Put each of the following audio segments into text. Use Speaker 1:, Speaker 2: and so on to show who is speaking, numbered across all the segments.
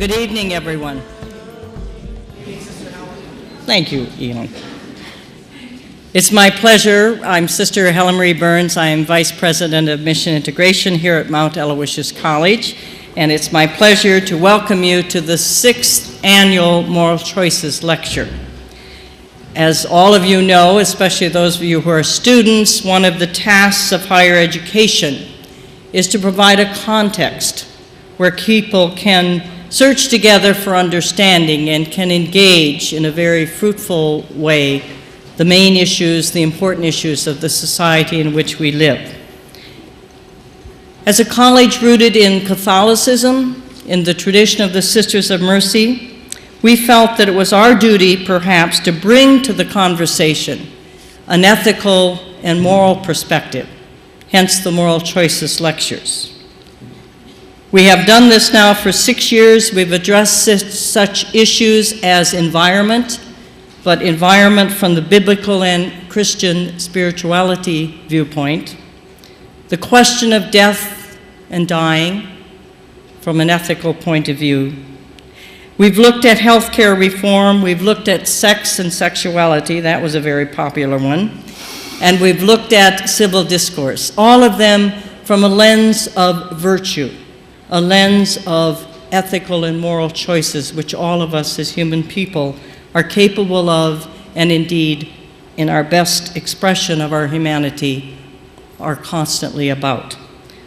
Speaker 1: Good evening, everyone. Thank you, Elon. It's my pleasure. I'm Sister Helen Marie Burns. I am Vice President of Mission Integration here at Mount Aloysius College, and it's my pleasure to welcome you to the 6th Annual Moral Choices Lecture. As all of you know, especially those of you who are students, one of the tasks of higher education is to provide a context where people can search together for understanding and can engage in a very fruitful way the main issues, the important issues of the society in which we live. As a college rooted in Catholicism, in the tradition of the Sisters of Mercy, we felt that it was our duty, perhaps, to bring to the conversation an ethical and moral perspective, hence the Moral Choices Lectures. We have done this now for 6 years. We've addressed such issues as environment, but environment from the biblical and Christian spirituality viewpoint, the question of death and dying from an ethical point of view. We've looked at healthcare reform, we've looked at sex and sexuality, that was a very popular one, and we've looked at civil discourse, all of them from a lens of virtue, a lens of ethical and moral choices, which all of us as human people are capable of, and indeed, in our best expression of our humanity, are constantly about.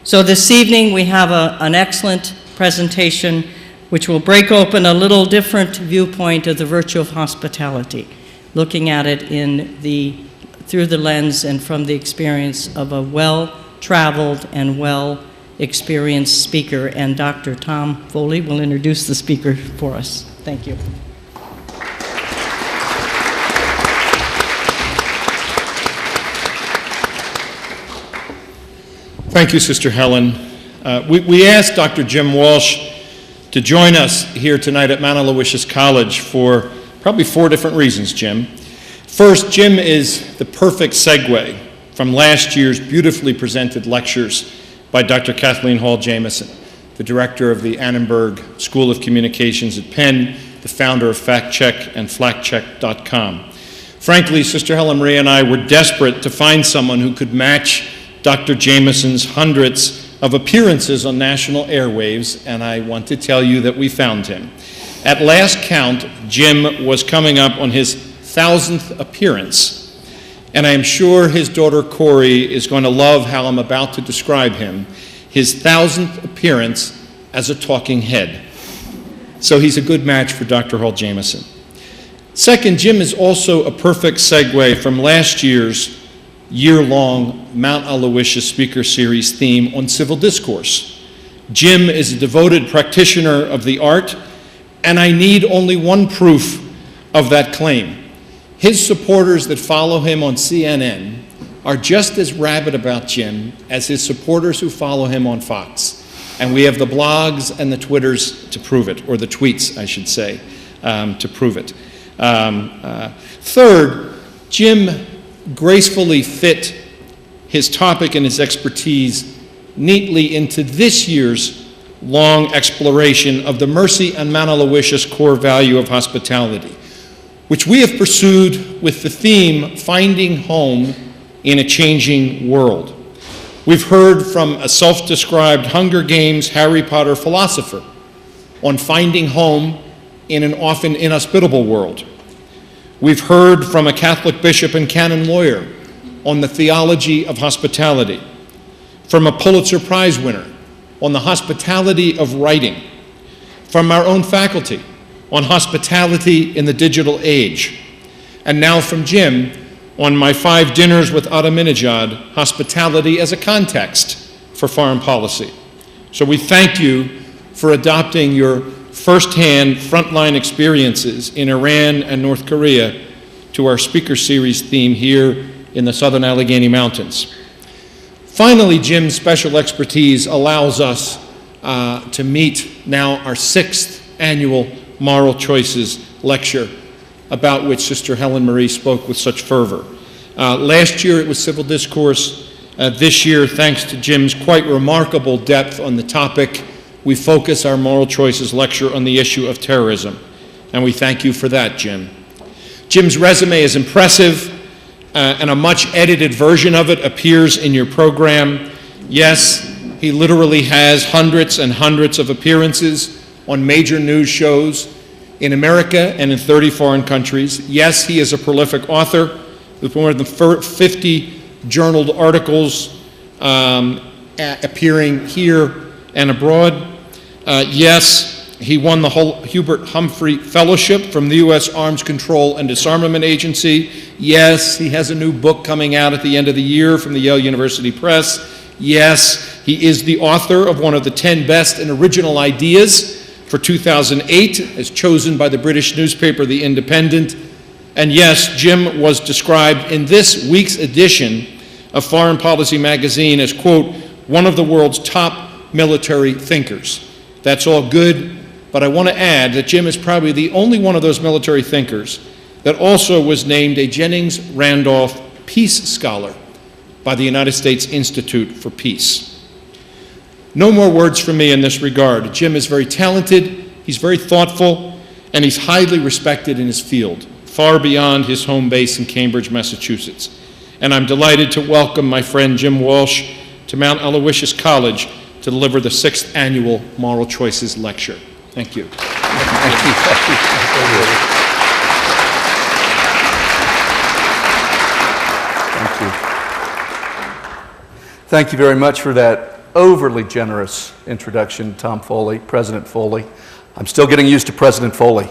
Speaker 1: So this evening we have an excellent presentation which will break open a little different viewpoint of the virtue of hospitality, looking at it through the lens and from the experience of a well-traveled and well-experienced speaker, and Dr. Tom Foley will introduce the speaker for us. Thank you.
Speaker 2: Thank you, Sister Helen. We asked Dr. Jim Walsh to join us here tonight at Mount Aloysius College for probably 4 different reasons, Jim. First, Jim is the perfect segue from last year's beautifully presented lectures by Dr. Kathleen Hall Jamieson, the director of the Annenberg School of Communications at Penn, the founder of FactCheck and FlakCheck.com. Frankly, Sister Helen Marie and I were desperate to find someone who could match Dr. Jamieson's hundreds of appearances on national airwaves, and I want to tell you that we found him. At last count, Jim was coming up on his 1,000th appearance, and I am sure his daughter Corey is going to love how I'm about to describe him, his 1,000th appearance as a talking head. So he's a good match for Dr. Hall Jamieson. Second, Jim is also a perfect segue from last year's year-long Mount Aloysius Speaker Series theme on civil discourse. Jim is a devoted practitioner of the art, and I need only one proof of that claim. His supporters that follow him on CNN are just as rabid about Jim as his supporters who follow him on Fox. And we have the blogs and the Twitters to prove it, or the tweets, I should say, to prove it. Third, Jim gracefully fit his topic and his expertise neatly into this year's long exploration of the Mercy and Mount Aloysius core value of hospitality, which we have pursued with the theme, Finding Home in a Changing World. We've heard from a self-described Hunger Games Harry Potter philosopher on finding home in an often inhospitable world. We've heard from a Catholic bishop and canon lawyer on the theology of hospitality, from a Pulitzer Prize winner on the hospitality of writing, from our own faculty on hospitality in the digital age, and now from Jim on my 5 Dinners with Ahmadinejad, hospitality as a context for foreign policy. So we thank you for adopting your firsthand frontline experiences in Iran and North Korea to our speaker series theme here in the Southern Allegheny Mountains. Finally, Jim's special expertise allows us to meet now our 6th annual Moral Choices lecture, about which Sister Helen Marie spoke with such fervor. Last year it was civil discourse. This year, thanks to Jim's quite remarkable depth on the topic, we focus our Moral Choices lecture on the issue of terrorism. And we thank you for that, Jim. Jim's resume is impressive, and a much-edited version of it appears in your program. Yes, he literally has hundreds and hundreds of appearances on major news shows in America and in 30 foreign countries. Yes, he is a prolific author with more than 50 journaled articles appearing here and abroad. Yes, he won the Hubert Humphrey Fellowship from the U.S. Arms Control and Disarmament Agency. Yes, he has a new book coming out at the end of the year from the Yale University Press. Yes, he is the author of one of the 10 best and original ideas for 2008, as chosen by the British newspaper The Independent. And yes, Jim was described in this week's edition of Foreign Policy magazine as, quote, one of the world's top military thinkers. That's all good, but I want to add that Jim is probably the only one of those military thinkers that also was named a Jennings Randolph Peace Scholar by the United States Institute for Peace. No more words from me in this regard. Jim is very talented, he's very thoughtful, and he's highly respected in his field, far beyond his home base in Cambridge, Massachusetts. And I'm delighted to welcome my friend Jim Walsh to Mount Aloysius College to deliver the 6th annual Moral Choices Lecture. Thank you.
Speaker 3: Thank you. Thank you very much for that overly generous introduction, Tom Foley, President Foley. I'm still getting used to President Foley.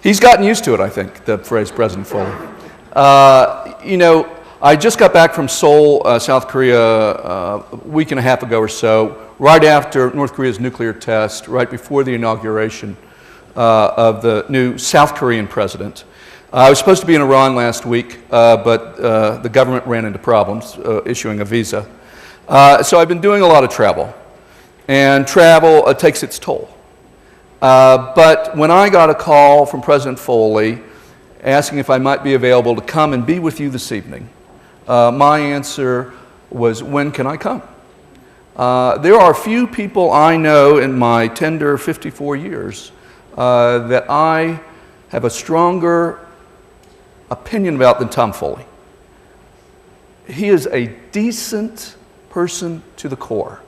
Speaker 3: He's gotten used to it, I think, the phrase President Foley. You know, I just got back from Seoul, South Korea, a week and a half ago or so, right after North Korea's nuclear test, right before the inauguration of the new South Korean president. I was supposed to be in Iran last week, but the government ran into problems issuing a visa. So I've been doing a lot of travel, and travel takes its toll. But when I got a call from President Foley asking if I might be available to come and be with you this evening, my answer was, when can I come? There are few people I know in my tender 54 years that I have a stronger opinion about than Tom Foley. He is a decent person to the core.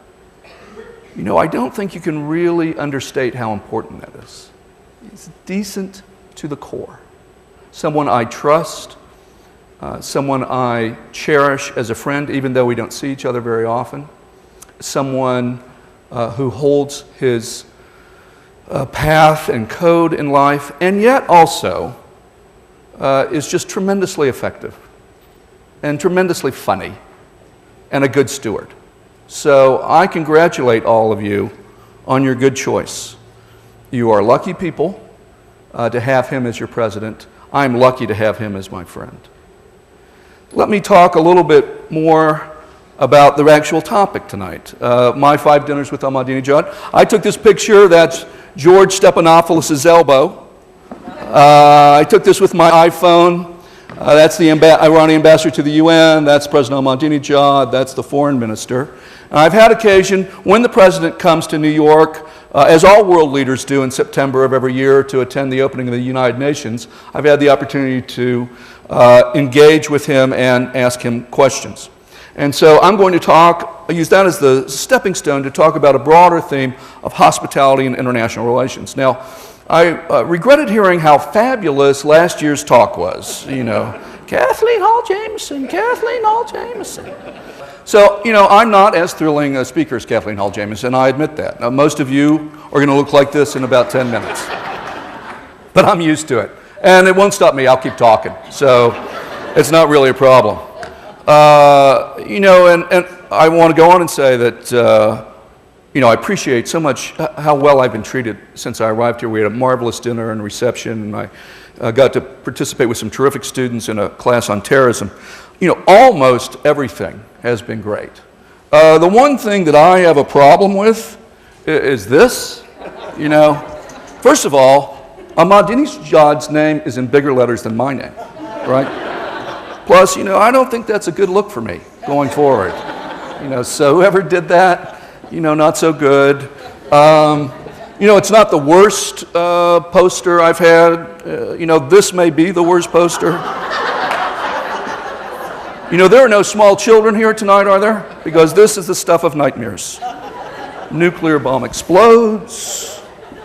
Speaker 3: You know, I don't think you can really understate how important that is. He's decent to the core. Someone I trust, someone I cherish as a friend, even though we don't see each other very often. Someone who holds his path and code in life, and yet also is just tremendously effective and tremendously funny and a good steward. So I congratulate all of you on your good choice. You are lucky people to have him as your president. I'm lucky to have him as my friend. Let me talk a little bit more about the actual topic tonight. My 5 dinners with Ahmadinejad. I took this picture, that's George Stephanopoulos' elbow. I took this with my iPhone. That's the Iranian ambassador to the UN, that's President Ahmadinejad, that's the foreign minister. And I've had occasion, when the president comes to New York, as all world leaders do in September of every year to attend the opening of the United Nations, I've had the opportunity to engage with him and ask him questions. And so I'm going to use that as the stepping stone to talk about a broader theme of hospitality and international relations. Now, I regretted hearing how fabulous last year's talk was. You know, Kathleen Hall Jameson, Kathleen Hall Jameson. So, you know, I'm not as thrilling a speaker as Kathleen Hall Jameson, I admit that. Now, most of you are going to look like this in about 10 minutes. But I'm used to it. And it won't stop me, I'll keep talking. So, it's not really a problem. You know, and I want to go on and say that, you know, I appreciate so much how well I've been treated since I arrived here. We had a marvelous dinner and reception, and I got to participate with some terrific students in a class on terrorism. You know, almost everything has been great. The one thing that I have a problem with is this. You know, first of all, Ahmadinejad's name is in bigger letters than my name, right? Plus, you know, I don't think that's a good look for me going forward. You know, so whoever did that, not so good. It's not the worst poster I've had. This may be the worst poster. There are no small children here tonight, are there? Because this is the stuff of nightmares. Nuclear bomb explodes.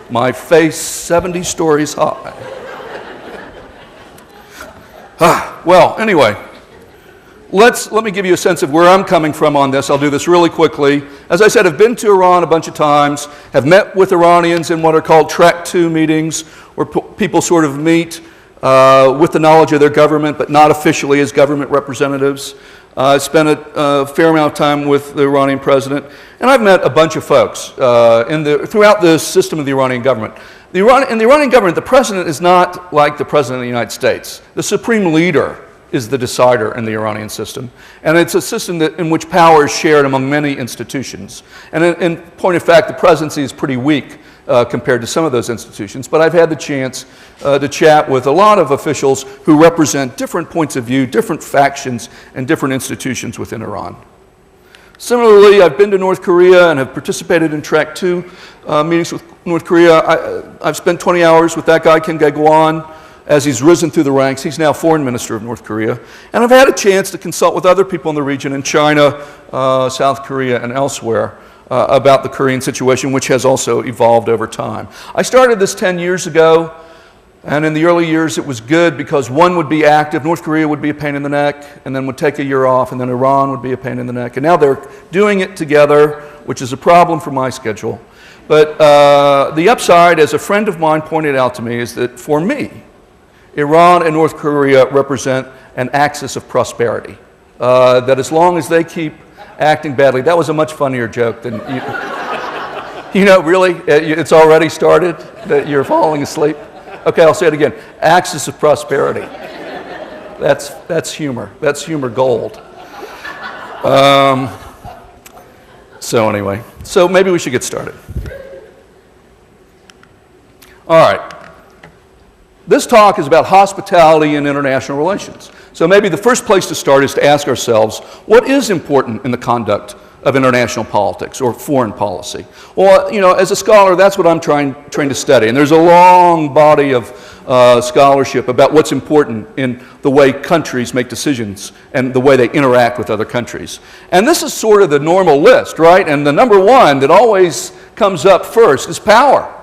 Speaker 3: My face 70 stories high. Well, anyway, let me give you a sense of where I'm coming from on this. I'll do this really quickly. As I said, I've been to Iran a bunch of times, have met with Iranians in what are called Track 2 meetings, where people sort of meet with the knowledge of their government, but not officially as government representatives. I spent a fair amount of time with the Iranian president, and I've met a bunch of folks throughout the system of the Iranian government. In the Iranian government, the president is not like the president of the United States. The supreme leader is the decider in the Iranian system. And it's a system in which power is shared among many institutions. And in point of fact, the presidency is pretty weak compared to some of those institutions. But I've had the chance to chat with a lot of officials who represent different points of view, different factions, and different institutions within Iran. Similarly, I've been to North Korea and have participated in Track 2 meetings with North Korea. I've spent 20 hours with that guy, Kim Dae-gwan, as he's risen through the ranks. He's now foreign minister of North Korea. And I've had a chance to consult with other people in the region, in China, South Korea, and elsewhere, about the Korean situation, which has also evolved over time. I started this 10 years ago, and in the early years it was good because one would be active, North Korea would be a pain in the neck, and then would take a year off, and then Iran would be a pain in the neck. And now they're doing it together, which is a problem for my schedule. But the upside, as a friend of mine pointed out to me, is that for me, Iran and North Korea represent an axis of prosperity. That as long as they keep acting badly, that was a much funnier joke than really, it's already started, that you're falling asleep. Okay, I'll say it again. Axis of prosperity. That's humor. That's humor gold. So anyway, so maybe we should get started. All right. This talk is about hospitality and international relations. So maybe the first place to start is to ask ourselves, what is important in the conduct of international politics or foreign policy? Well, as a scholar, that's what I'm trying to study. And there's a long body of scholarship about what's important in the way countries make decisions and the way they interact with other countries. And this is sort of the normal list, right? And the number one that always comes up first is power.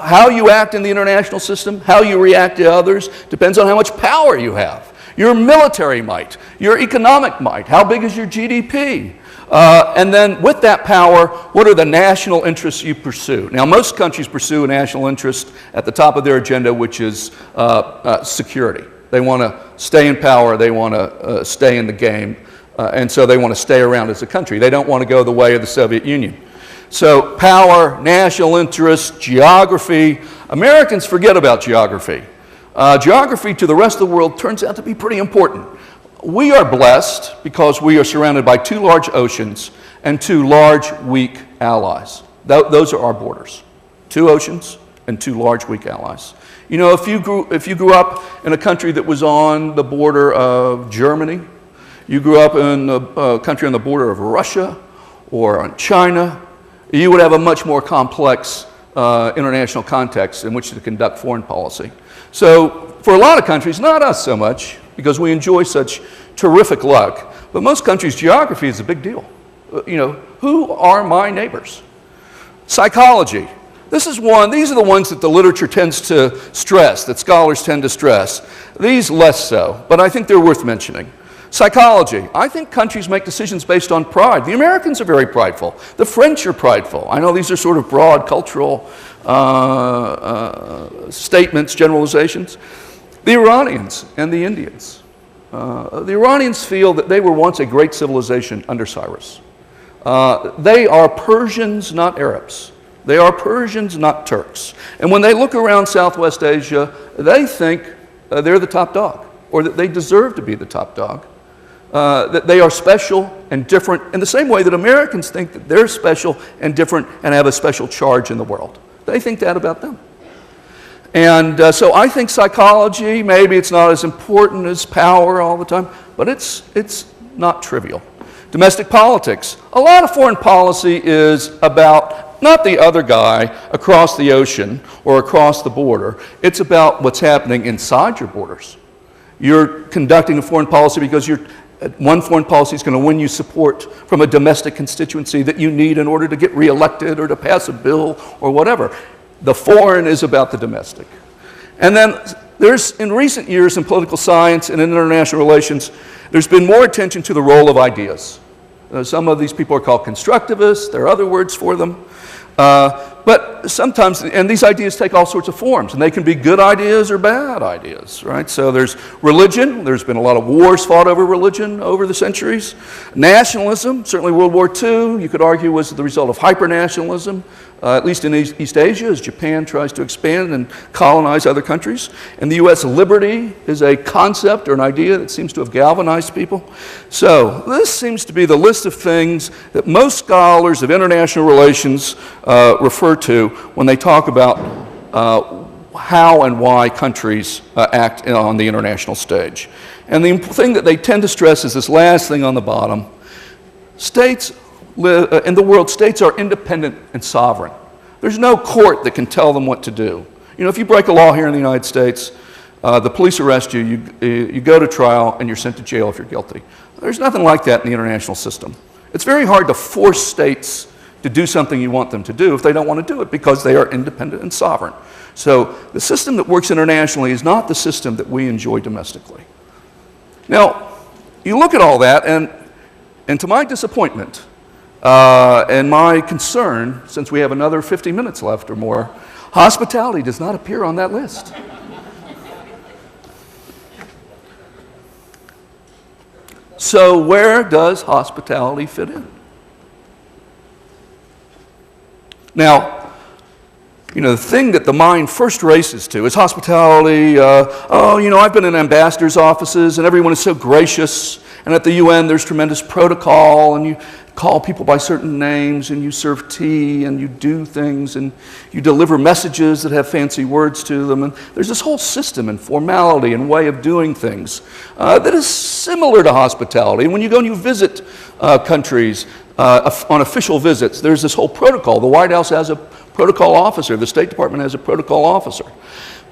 Speaker 3: How you act in the international system, how you react to others, depends on how much power you have. Your military might, your economic might, how big is your GDP? And then with that power, what are the national interests you pursue? Now, most countries pursue a national interest at the top of their agenda, which is security. They want to stay in power, they want to stay in the game, and so they want to stay around as a country. They don't want to go the way of the Soviet Union. So power, national interest, geography. Americans forget about geography. Geography to the rest of the world turns out to be pretty important. We are blessed because we are surrounded by two large oceans and two large, weak allies. Those are our borders. Two oceans and two large, weak allies. If you grew up in a country that was on the border of Germany, you grew up in a country on the border of Russia or on China, you would have a much more complex international context in which to conduct foreign policy. So for a lot of countries, not us so much, because we enjoy such terrific luck, but most countries' geography is a big deal. Who are my neighbors? Psychology. These are the ones that the literature tends to stress, that scholars tend to stress. These less so, but I think they're worth mentioning. Psychology. I think countries make decisions based on pride. The Americans are very prideful. The French are prideful. I know these are sort of broad cultural statements, generalizations. The Iranians and the Indians. The Iranians feel that they were once a great civilization under Cyrus. They are Persians, not Arabs. They are Persians, not Turks. And when they look around Southwest Asia, they think they're the top dog, or that they deserve to be the top dog. That they are special and different in the same way that Americans think that they're special and different and have a special charge in the world. They think that about them. And so I think psychology, maybe it's not as important as power all the time, but it's not trivial. Domestic politics. A lot of foreign policy is about not the other guy across the ocean or across the border. It's about what's happening inside your borders. You're conducting a foreign policy because one foreign policy is going to win you support from a domestic constituency that you need in order to get reelected or to pass a bill or whatever. The foreign is about the domestic. And then there's, in recent years in political science and in international relations, there's been more attention to the role of ideas. Some of these people are called constructivists. There are other words for them. But sometimes, and these ideas take all sorts of forms, and they can be good ideas or bad ideas, right? So there's religion. There's been a lot of wars fought over religion over the centuries. Nationalism, certainly World War II, you could argue was the result of hyper-nationalism, at least in East Asia, as Japan tries to expand and colonize other countries. In the U.S., liberty is a concept or an idea that seems to have galvanized people. So this seems to be the list of things that most scholars of international relations refer to when they talk about how and why countries act on the international stage. And the thing that they tend to stress is this last thing on the bottom. States in the world, states are independent and sovereign. There's no court that can tell them what to do. You know, if you break a law here in the United States, the police arrest you, you go to trial, and you're sent to jail if you're guilty. There's nothing like that in the international system. It's very hard to force states to do something you want them to do if they don't want to do it because they are independent and sovereign. So the system that works internationally is not the system that we enjoy domestically. Now, you look at all that, and to my disappointment, and my concern, since we have another 50 minutes left or more, hospitality does not appear on that list. So where does hospitality fit in? Now, you know, the thing that the mind first races to is hospitality. I've been in ambassadors' offices, and everyone is so gracious. And at the UN, there's tremendous protocol, and you call people by certain names, and you serve tea, and you do things, and you deliver messages that have fancy words to them. And there's this whole system and formality and way of doing things that is similar to hospitality. And when you go and you visit countries on official visits, there's this whole protocol. The White House has a protocol officer. The State Department has a protocol officer.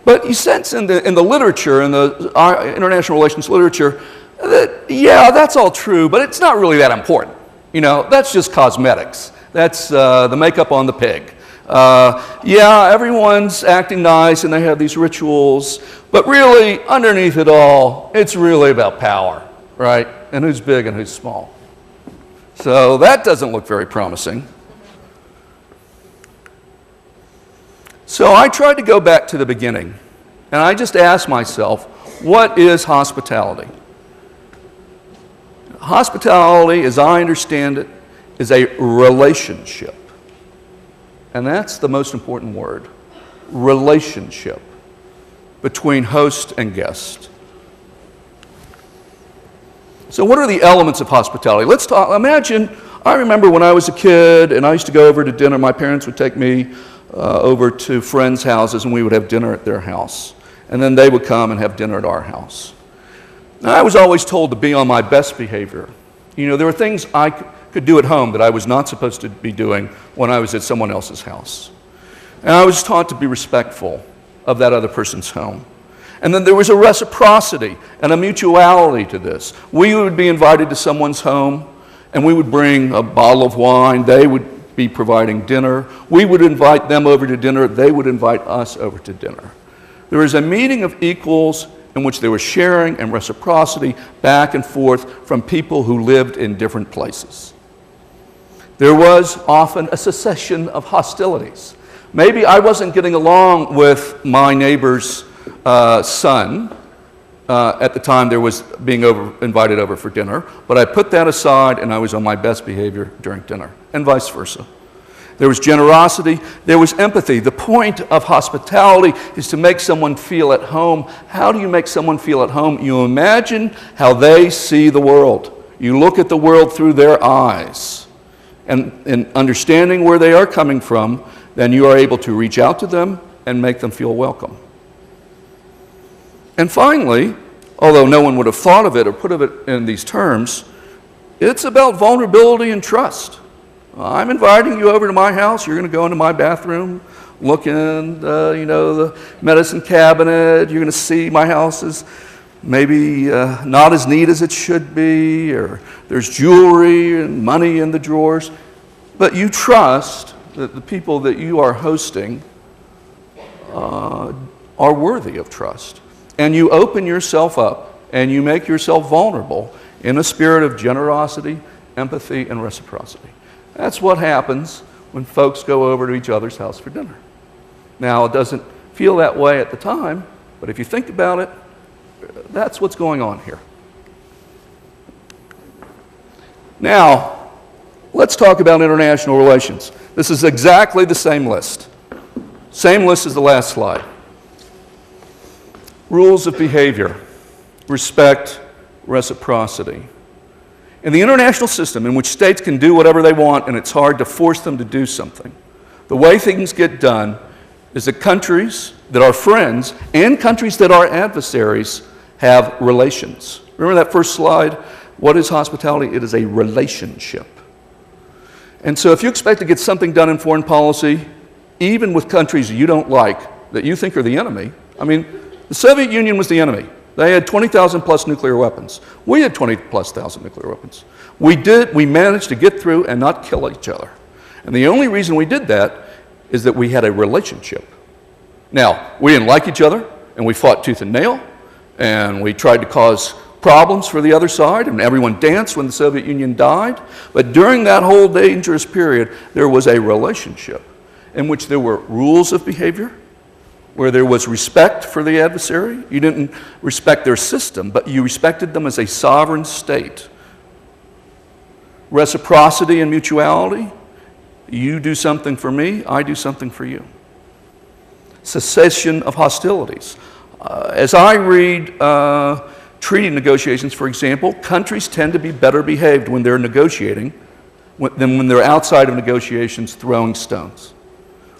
Speaker 3: But you sense in the literature, in the international relations literature, that, yeah, that's all true, but it's not really that important. You know, that's just cosmetics. That's the makeup on the pig. Yeah, everyone's acting nice and they have these rituals, but really, underneath it all, it's really about power, right? And who's big and who's small. So that doesn't look very promising. So I tried to go back to the beginning, and I just asked myself, what is hospitality? Hospitality, as I understand it, is a relationship. And that's the most important word, relationship, between host and guest. So what are the elements of hospitality? Let's talk. Imagine, I remember when I was a kid and I used to go over to dinner, my parents would take me over to friends' houses and we would have dinner at their house. And then they would come and have dinner at our house. Now, I was always told to be on my best behavior. You know, there were things I could do at home that I was not supposed to be doing when I was at someone else's house. And I was taught to be respectful of that other person's home. And then there was a reciprocity and a mutuality to this. We would be invited to someone's home, and we would bring a bottle of wine. They would be providing dinner. We would invite them over to dinner. They would invite us over to dinner. There was a meeting of equals in which there was sharing and reciprocity back and forth from people who lived in different places. There was often a cessation of hostilities. Maybe I wasn't getting along with my neighbor's son at the time there was being invited over for dinner, but I put that aside and I was on my best behavior during dinner, and vice versa. There was generosity, there was empathy. The point of hospitality is to make someone feel at home. How do you make someone feel at home? You imagine how they see the world. You look at the world through their eyes. And in understanding where they are coming from, then you are able to reach out to them and make them feel welcome. And finally, although no one would have thought of it or put of it in these terms, It's about vulnerability and trust. I'm inviting you over to my house. You're going to go into my bathroom, look in the medicine cabinet. You're going to see my house is maybe not as neat as it should be, or there's jewelry and money in the drawers. But you trust that the people that you are hosting are worthy of trust. And you open yourself up and you make yourself vulnerable in a spirit of generosity, empathy, and reciprocity. That's what happens when folks go over to each other's house for dinner. Now, it doesn't feel that way at the time, but if you think about it, that's what's going on here. Now, let's talk about international relations. This is exactly the same list. Same list as the last slide. Rules of behavior, respect, reciprocity. In the international system in which states can do whatever they want and it's hard to force them to do something, the way things get done is that countries that are friends and countries that are adversaries have relations. Remember that first slide? What is hospitality? It is a relationship. And so if you expect to get something done in foreign policy, even with countries you don't like, that you think are the enemy, I mean, the Soviet Union was the enemy. They had 20,000 plus nuclear weapons. We had 20 plus thousand nuclear weapons. We managed to get through and not kill each other. And the only reason we did that is that we had a relationship. Now, we didn't like each other, and we fought tooth and nail, and we tried to cause problems for the other side, and everyone danced when the Soviet Union died. But during that whole dangerous period, there was a relationship in which there were rules of behavior, where there was respect for the adversary. You didn't respect their system, but you respected them as a sovereign state. Reciprocity and mutuality. You do something for me, I do something for you. Cessation of hostilities. As I read treaty negotiations, for example, countries tend to be better behaved when they're negotiating than when they're outside of negotiations throwing stones.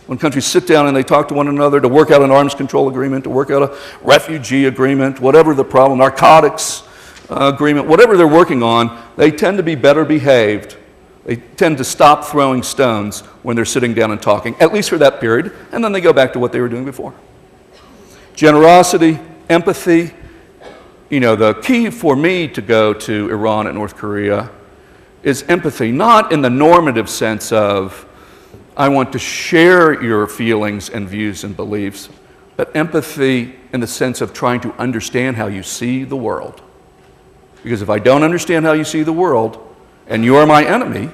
Speaker 3: When countries sit down and they talk to one another to work out an arms control agreement, to work out a refugee agreement, whatever the problem, narcotics agreement, whatever they're working on, they tend to be better behaved. They tend to stop throwing stones when they're sitting down and talking, at least for that period, and then they go back to what they were doing before. Generosity, empathy. You know, the key for me to go to Iran and North Korea is empathy, not in the normative sense of, I want to share your feelings and views and beliefs, but empathy in the sense of trying to understand how you see the world. Because if I don't understand how you see the world, and you are my enemy,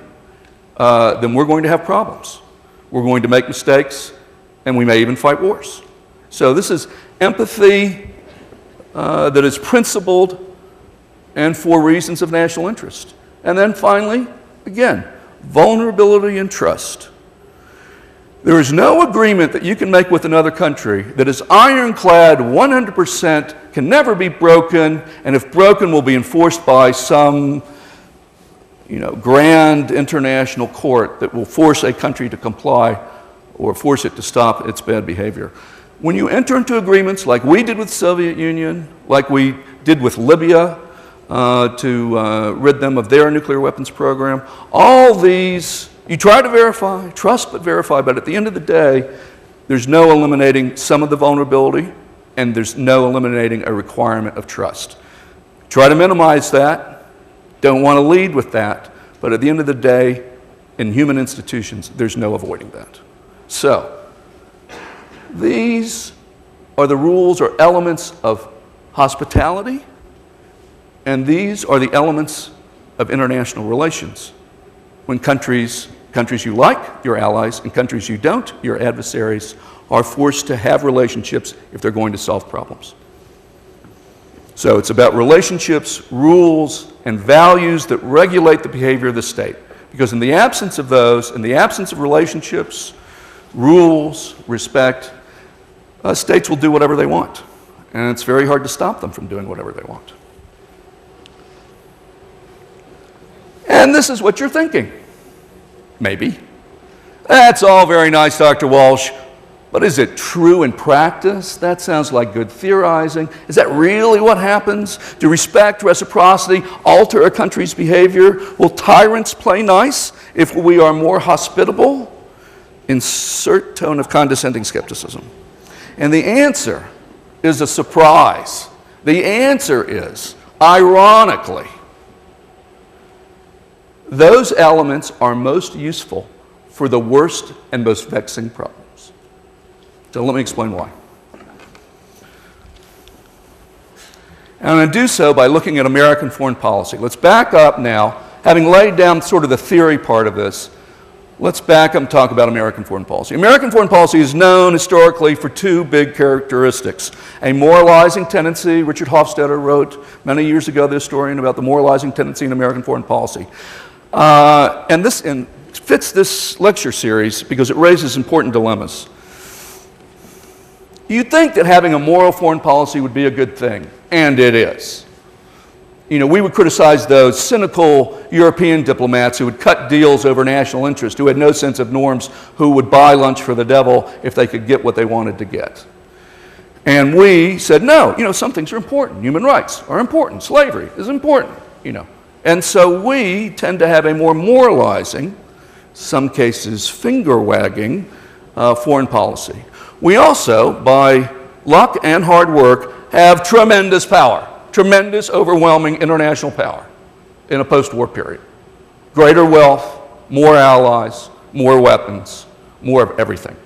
Speaker 3: then we're going to have problems. We're going to make mistakes, and we may even fight wars. So this is empathy that is principled and for reasons of national interest. And then finally, again, vulnerability and trust. There is no agreement that you can make with another country that is ironclad 100%, can never be broken, and if broken will be enforced by some grand international court that will force a country to comply or force it to stop its bad behavior. When you enter into agreements like we did with the Soviet Union, like we did with Libya to rid them of their nuclear weapons program, all these, you try to verify, trust but verify, but at the end of the day, there's no eliminating some of the vulnerability, and there's no eliminating a requirement of trust. Try to minimize that. Don't want to lead with that, but at the end of the day, in human institutions, there's no avoiding that. So, these are the rules or elements of hospitality, and these are the elements of international relations. When countries you like, your allies, and countries you don't, your adversaries, are forced to have relationships if they're going to solve problems. So it's about relationships, rules, and values that regulate the behavior of the state. Because in the absence of those, in the absence of relationships, rules, respect, states will do whatever they want. And it's very hard to stop them from doing whatever they want. And this is what you're thinking. Maybe. That's all very nice, Dr. Walsh. But is it true in practice? That sounds like good theorizing. Is that really what happens? Do respect, reciprocity alter a country's behavior? Will tyrants play nice if we are more hospitable? Insert tone of condescending skepticism. And the answer is a surprise. The answer is, ironically, those elements are most useful for the worst and most vexing problems. So let me explain why. And I'm going to do so by looking at American foreign policy. Let's back up now. Having laid down sort of the theory part of this, let's back up and talk about American foreign policy. American foreign policy is known historically for two big characteristics. A moralizing tendency. Richard Hofstadter wrote many years ago, the historian, about the moralizing tendency in American foreign policy. And this fits this lecture series because it raises important dilemmas. You'd think that having a moral foreign policy would be a good thing, and it is. You know, we would criticize those cynical European diplomats who would cut deals over national interest, who had no sense of norms, who would buy lunch for the devil if they could get what they wanted to get. And we said, no, you know, some things are important. Human rights are important. Slavery is important, you know. And so we tend to have a more moralizing, some cases finger-wagging, foreign policy. We also, by luck and hard work, have tremendous power, tremendous, overwhelming international power in a post-war period. Greater wealth, more allies, more weapons, more of everything.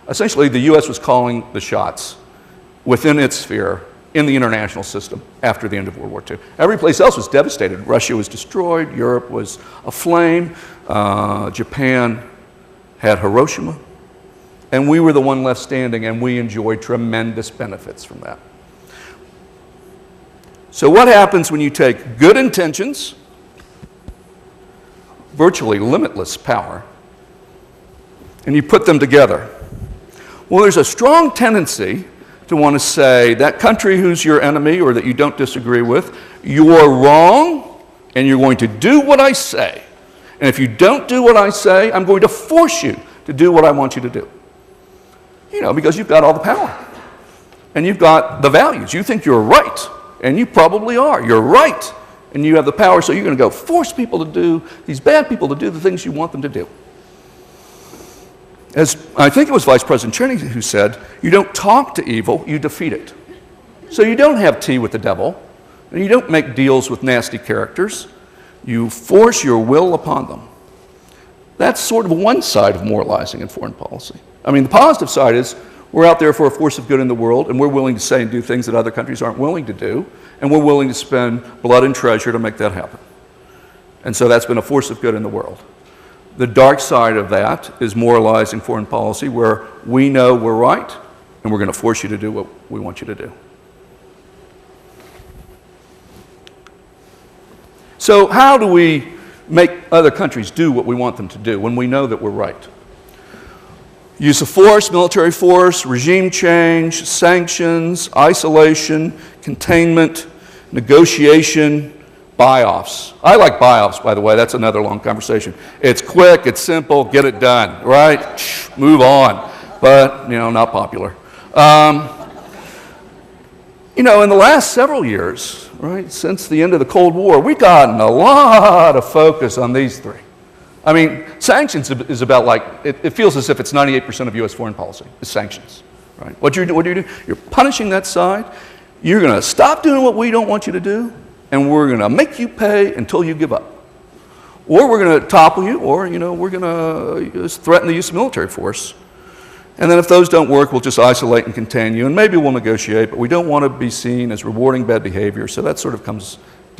Speaker 3: Essentially, the U.S. was calling the shots within its sphere in the international system after the end of World War II. Every place else was devastated. Russia was destroyed, Europe was aflame, Japan had Hiroshima. And we were the one left standing, and we enjoyed tremendous benefits from that. So what happens when you take good intentions, virtually limitless power, and you put them together? Well, there's a strong tendency to want to say that country who's your enemy or that you don't disagree with, you're wrong, and you're going to do what I say. And if you don't do what I say, I'm going to force you to do what I want you to do. You know, because you've got all the power. And you've got the values. You think you're right. And you probably are. You're right. And you have the power, so you're going to go force people to do, these bad people to do the things you want them to do. As I think it was Vice President Cheney who said, you don't talk to evil, you defeat it. So you don't have tea with the devil, and you don't make deals with nasty characters. You force your will upon them. That's sort of one side of moralizing in foreign policy. I mean, the positive side is we're out there for a force of good in the world, and we're willing to say and do things that other countries aren't willing to do, and we're willing to spend blood and treasure to make that happen. And so that's been a force of good in the world. The dark side of that is moralizing foreign policy, where we know we're right, and we're going to force you to do what we want you to do. So how do we make other countries do what we want them to do when we know that we're right? Use of force, military force, regime change, sanctions, isolation, containment, negotiation, buy-offs. I like buy-offs, by the way. That's another long conversation. It's quick, it's simple, get it done, right? Move on. But, you know, not popular. You know, in the last several years, right, since the end of the Cold War, we've gotten a lot of focus on these three. I mean, sanctions is about like, it feels as if it's 98% of U.S. foreign policy, is sanctions, right? What do you do? You're punishing that side. You're going to stop doing what we don't want you to do, and we're going to make you pay until you give up. Or we're going to topple you, or, you know, we're going to threaten the use of military force. And then if those don't work, we'll just isolate and contain you, and maybe we'll negotiate, but we don't want to be seen as rewarding bad behavior, so that sort of comes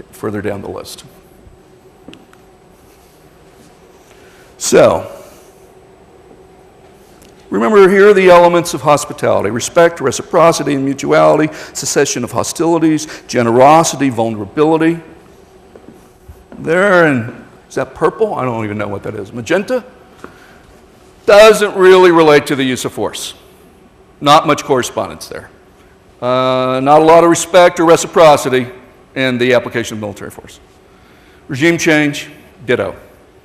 Speaker 3: further down the list. So, remember, here are the elements of hospitality: respect, reciprocity, and mutuality, cessation of hostilities, generosity, vulnerability. There, and is that purple? I don't even know what that is. Magenta? Doesn't really relate to the use of force. Not much correspondence there. Not a lot of respect or reciprocity in the application of military force. Regime change, ditto.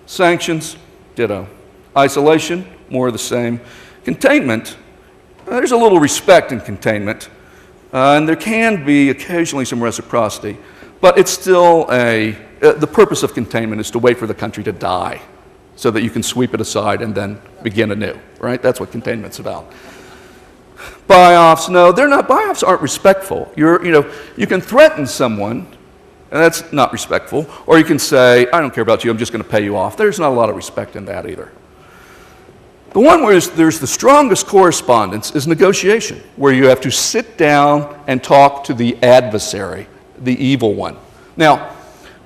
Speaker 3: Sanctions, ditto. Isolation, more of the same. Containment there's a little respect in containment, and there can be occasionally some reciprocity, but it's still the purpose of containment is to wait for the country to die so that you can sweep it aside and then begin anew, right? That's what containment's about. Buy-offs, no, they're not. Buy-offs aren't respectful. You can threaten someone, and that's not respectful, or you can say, I don't care about you, I'm just going to pay you off. There's not a lot of respect in that either. The one where there's the strongest correspondence is negotiation, where you have to sit down and talk to the adversary, the evil one. Now,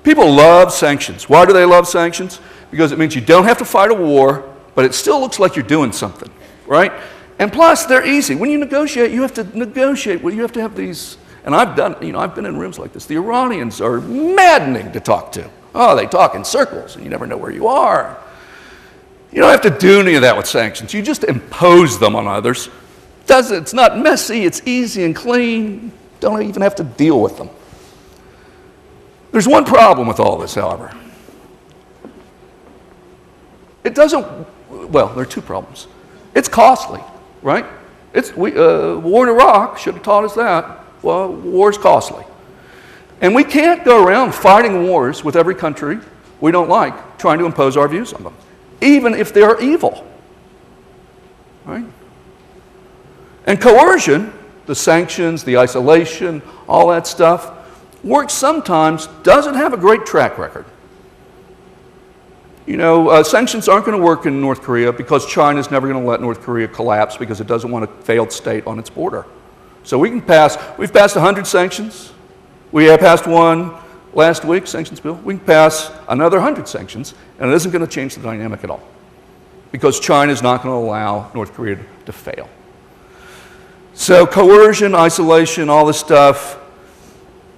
Speaker 3: people love sanctions. Why do they love sanctions? Because it means you don't have to fight a war, but it still looks like you're doing something, right? And plus, they're easy. When you negotiate, you have to negotiate. Well, you have to have these, and I've been in rooms like this. The Iranians are maddening to talk to. Oh, they talk in circles, and you never know where you are. You don't have to do any of that with sanctions. You just impose them on others. It's not messy, it's easy and clean. Don't even have to deal with them. There's one problem with all this, however. Well, there are two problems. It's costly, right? War in Iraq should have taught us that. Well, war's costly. And we can't go around fighting wars with every country we don't like, trying to impose our views on them, even if they're evil, right? And coercion, the sanctions, the isolation, all that stuff, works sometimes, doesn't have a great track record. Sanctions aren't going to work in North Korea because China's never going to let North Korea collapse because it doesn't want a failed state on its border. So we've passed 100 sanctions. We have passed one last week, sanctions bill. We can pass another 100 sanctions, and it isn't going to change the dynamic at all because China is not going to allow North Korea to fail. So coercion, isolation, all this stuff,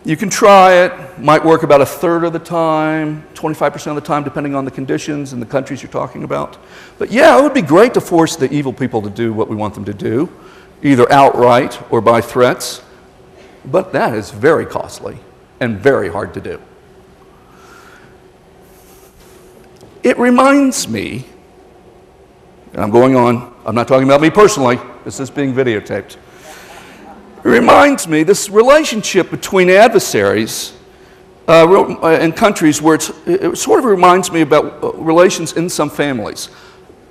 Speaker 3: you can try it, might work about a third of the time, 25% of the time, depending on the conditions and the countries you're talking about. But yeah, it would be great to force the evil people to do what we want them to do, either outright or by threats, but that is very costly and very hard to do. It reminds me, and I'm going on, I'm not talking about me personally, this is being videotaped. It reminds me, this relationship between adversaries and countries where it sort of reminds me about relations in some families.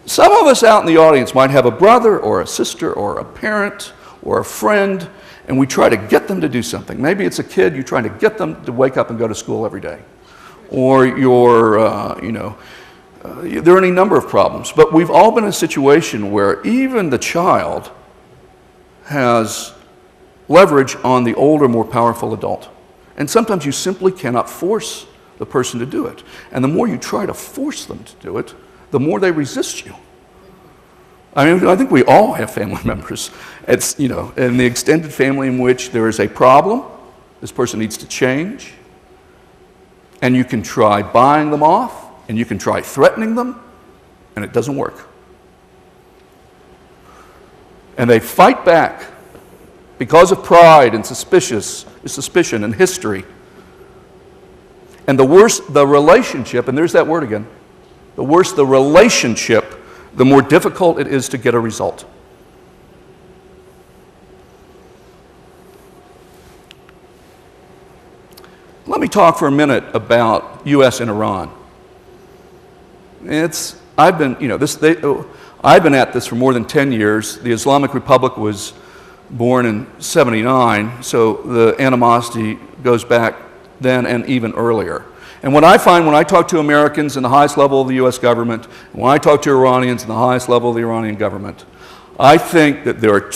Speaker 3: Some of us out in the audience might have a brother or a sister or a parent or a friend, and we try to get them to do something. Maybe it's a kid, you're trying to get them to wake up and go to school every day. Or there are any number of problems. But we've all been in a situation where even the child has leverage on the older, more powerful adult. And sometimes you simply cannot force the person to do it. And the more you try to force them to do it, the more they resist you. I think we all have family members. It's, in the extended family in which there is a problem, this person needs to change, and you can try buying them off, and you can try threatening them, and it doesn't work. And they fight back because of pride and suspicion and history. And the worse the relationship, and there's that word again, the worse the relationship, the more difficult it is to get a result. Let me talk for a minute about U.S. and Iran. I've been at this for more than 10 years. The Islamic Republic was born in 79, so the animosity goes back then and even earlier. And what I find when I talk to Americans in the highest level of the U.S. government, and when I talk to Iranians in the highest level of the Iranian government, I think that there are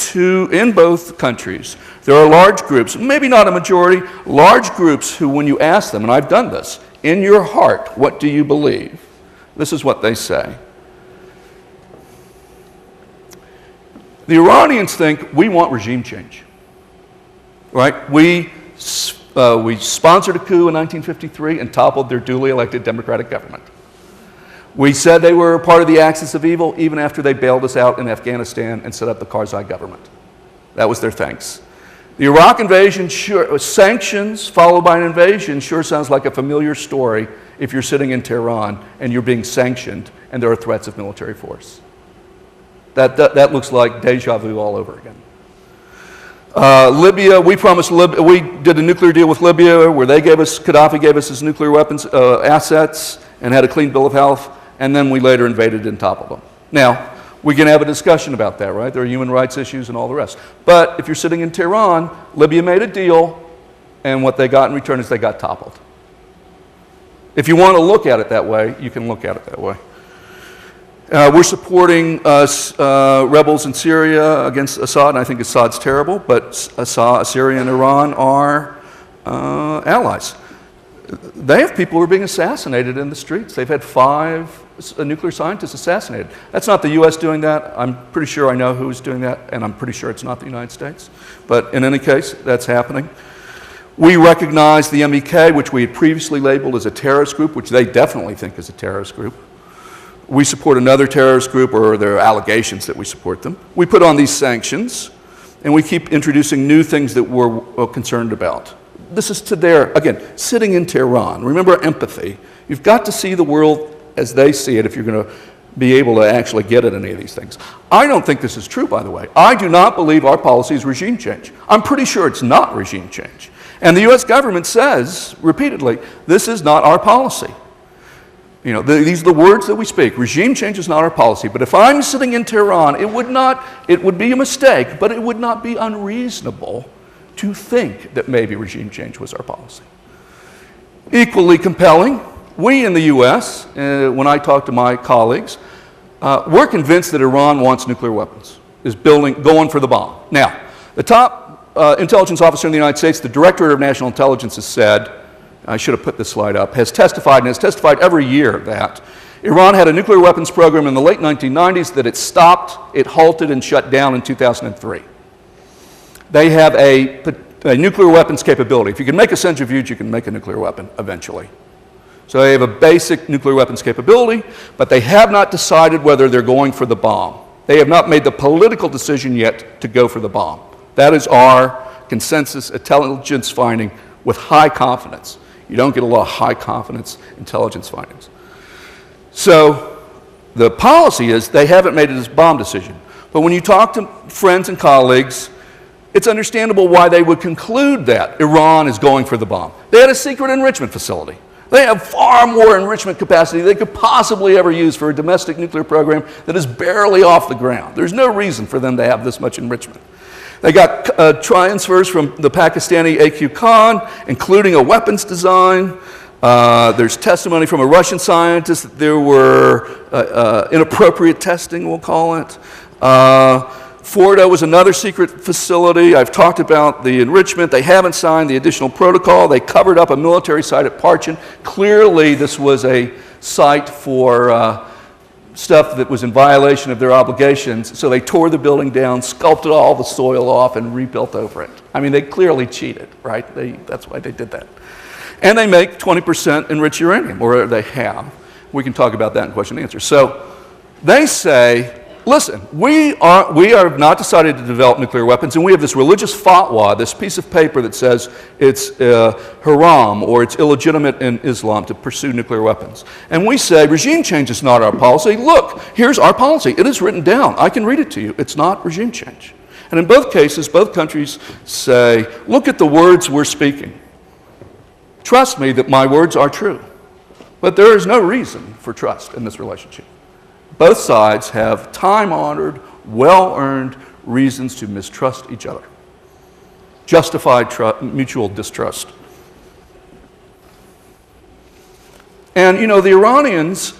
Speaker 3: in both countries, there are large groups, maybe not a majority, large groups who, when you ask them, and I've done this, in your heart, what do you believe? This is what they say. The Iranians think we want regime change, right? We sponsored a coup in 1953 and toppled their duly elected democratic government. We said they were a part of the axis of evil even after they bailed us out in Afghanistan and set up the Karzai government. That was their thanks. The Iraq invasion, sanctions followed by an invasion sure sounds like a familiar story if you're sitting in Tehran and you're being sanctioned and there are threats of military force. That looks like deja vu all over again. Libya, we did a nuclear deal with Libya where Gaddafi gave us his nuclear weapons assets and had a clean bill of health, and then we later invaded and toppled them. Now, we can have a discussion about that, right? There are human rights issues and all the rest. But if you're sitting in Tehran, Libya made a deal, and what they got in return is they got toppled. If you want to look at it that way, you can look at it that way. We're supporting rebels in Syria against Assad, and I think Assad's terrible, but Syria and Iran are allies. They have people who are being assassinated in the streets. They've had 5 nuclear scientists assassinated. That's not the U.S. doing that. I'm pretty sure I know who's doing that, and I'm pretty sure it's not the United States. But in any case, that's happening. We recognize the MEK, which we had previously labeled as a terrorist group, which they definitely think is a terrorist group. We support another terrorist group, or there are allegations that we support them. We put on these sanctions, and we keep introducing new things that we're concerned about. This is to their, again, sitting in Tehran. Remember empathy. You've got to see the world as they see it if you're going to be able to actually get at any of these things. I don't think this is true, by the way. I do not believe our policy is regime change. I'm pretty sure it's not regime change. And the U.S. government says repeatedly, this is not our policy. You know, these are the words that we speak. Regime change is not our policy. But if I'm sitting in Tehran, it would be a mistake, but it would not be unreasonable to think that maybe regime change was our policy. Equally compelling, we in the U.S., when I talk to my colleagues, we're convinced that Iran wants nuclear weapons, is going for the bomb. Now, the top intelligence officer in the United States, the Director of National Intelligence, has said, I should have put this slide up, has testified every year that Iran had a nuclear weapons program in the late 1990s that it stopped, it halted, and shut down in 2003. They have a nuclear weapons capability. If you can make a centrifuge, you can make a nuclear weapon eventually. So they have a basic nuclear weapons capability, but they have not decided whether they're going for the bomb. They have not made the political decision yet to go for the bomb. That is our consensus intelligence finding with high confidence. You don't get a lot of high confidence intelligence findings. So the policy is they haven't made it as a bomb decision. But when you talk to friends and colleagues, it's understandable why they would conclude that Iran is going for the bomb. They had a secret enrichment facility. They have far more enrichment capacity they could possibly ever use for a domestic nuclear program that is barely off the ground. There's no reason for them to have this much enrichment. They got transfers from the Pakistani AQ Khan, including a weapons design. There's testimony from a Russian scientist that there were inappropriate testing, we'll call it. Fordo was another secret facility. I've talked about the enrichment. They haven't signed the additional protocol. They covered up a military site at Parchin. Clearly, this was a site for stuff that was in violation of their obligations. So they tore the building down, sculpted all the soil off, and rebuilt over it. I mean, they clearly cheated, right? That's why they did that. And they make 20% enriched uranium, or they have. We can talk about that in question and answer. So they say, listen, we have not decided to develop nuclear weapons, and we have this religious fatwa, this piece of paper that says it's haram or it's illegitimate in Islam to pursue nuclear weapons. And we say regime change is not our policy. Look, here's our policy. It is written down. I can read it to you. It's not regime change. And in both cases, both countries say, look at the words we're speaking. Trust me that my words are true. But there is no reason for trust in this relationship. Both sides have time-honored, well-earned reasons to mistrust each other. Justified mutual distrust. And, you know, the Iranians,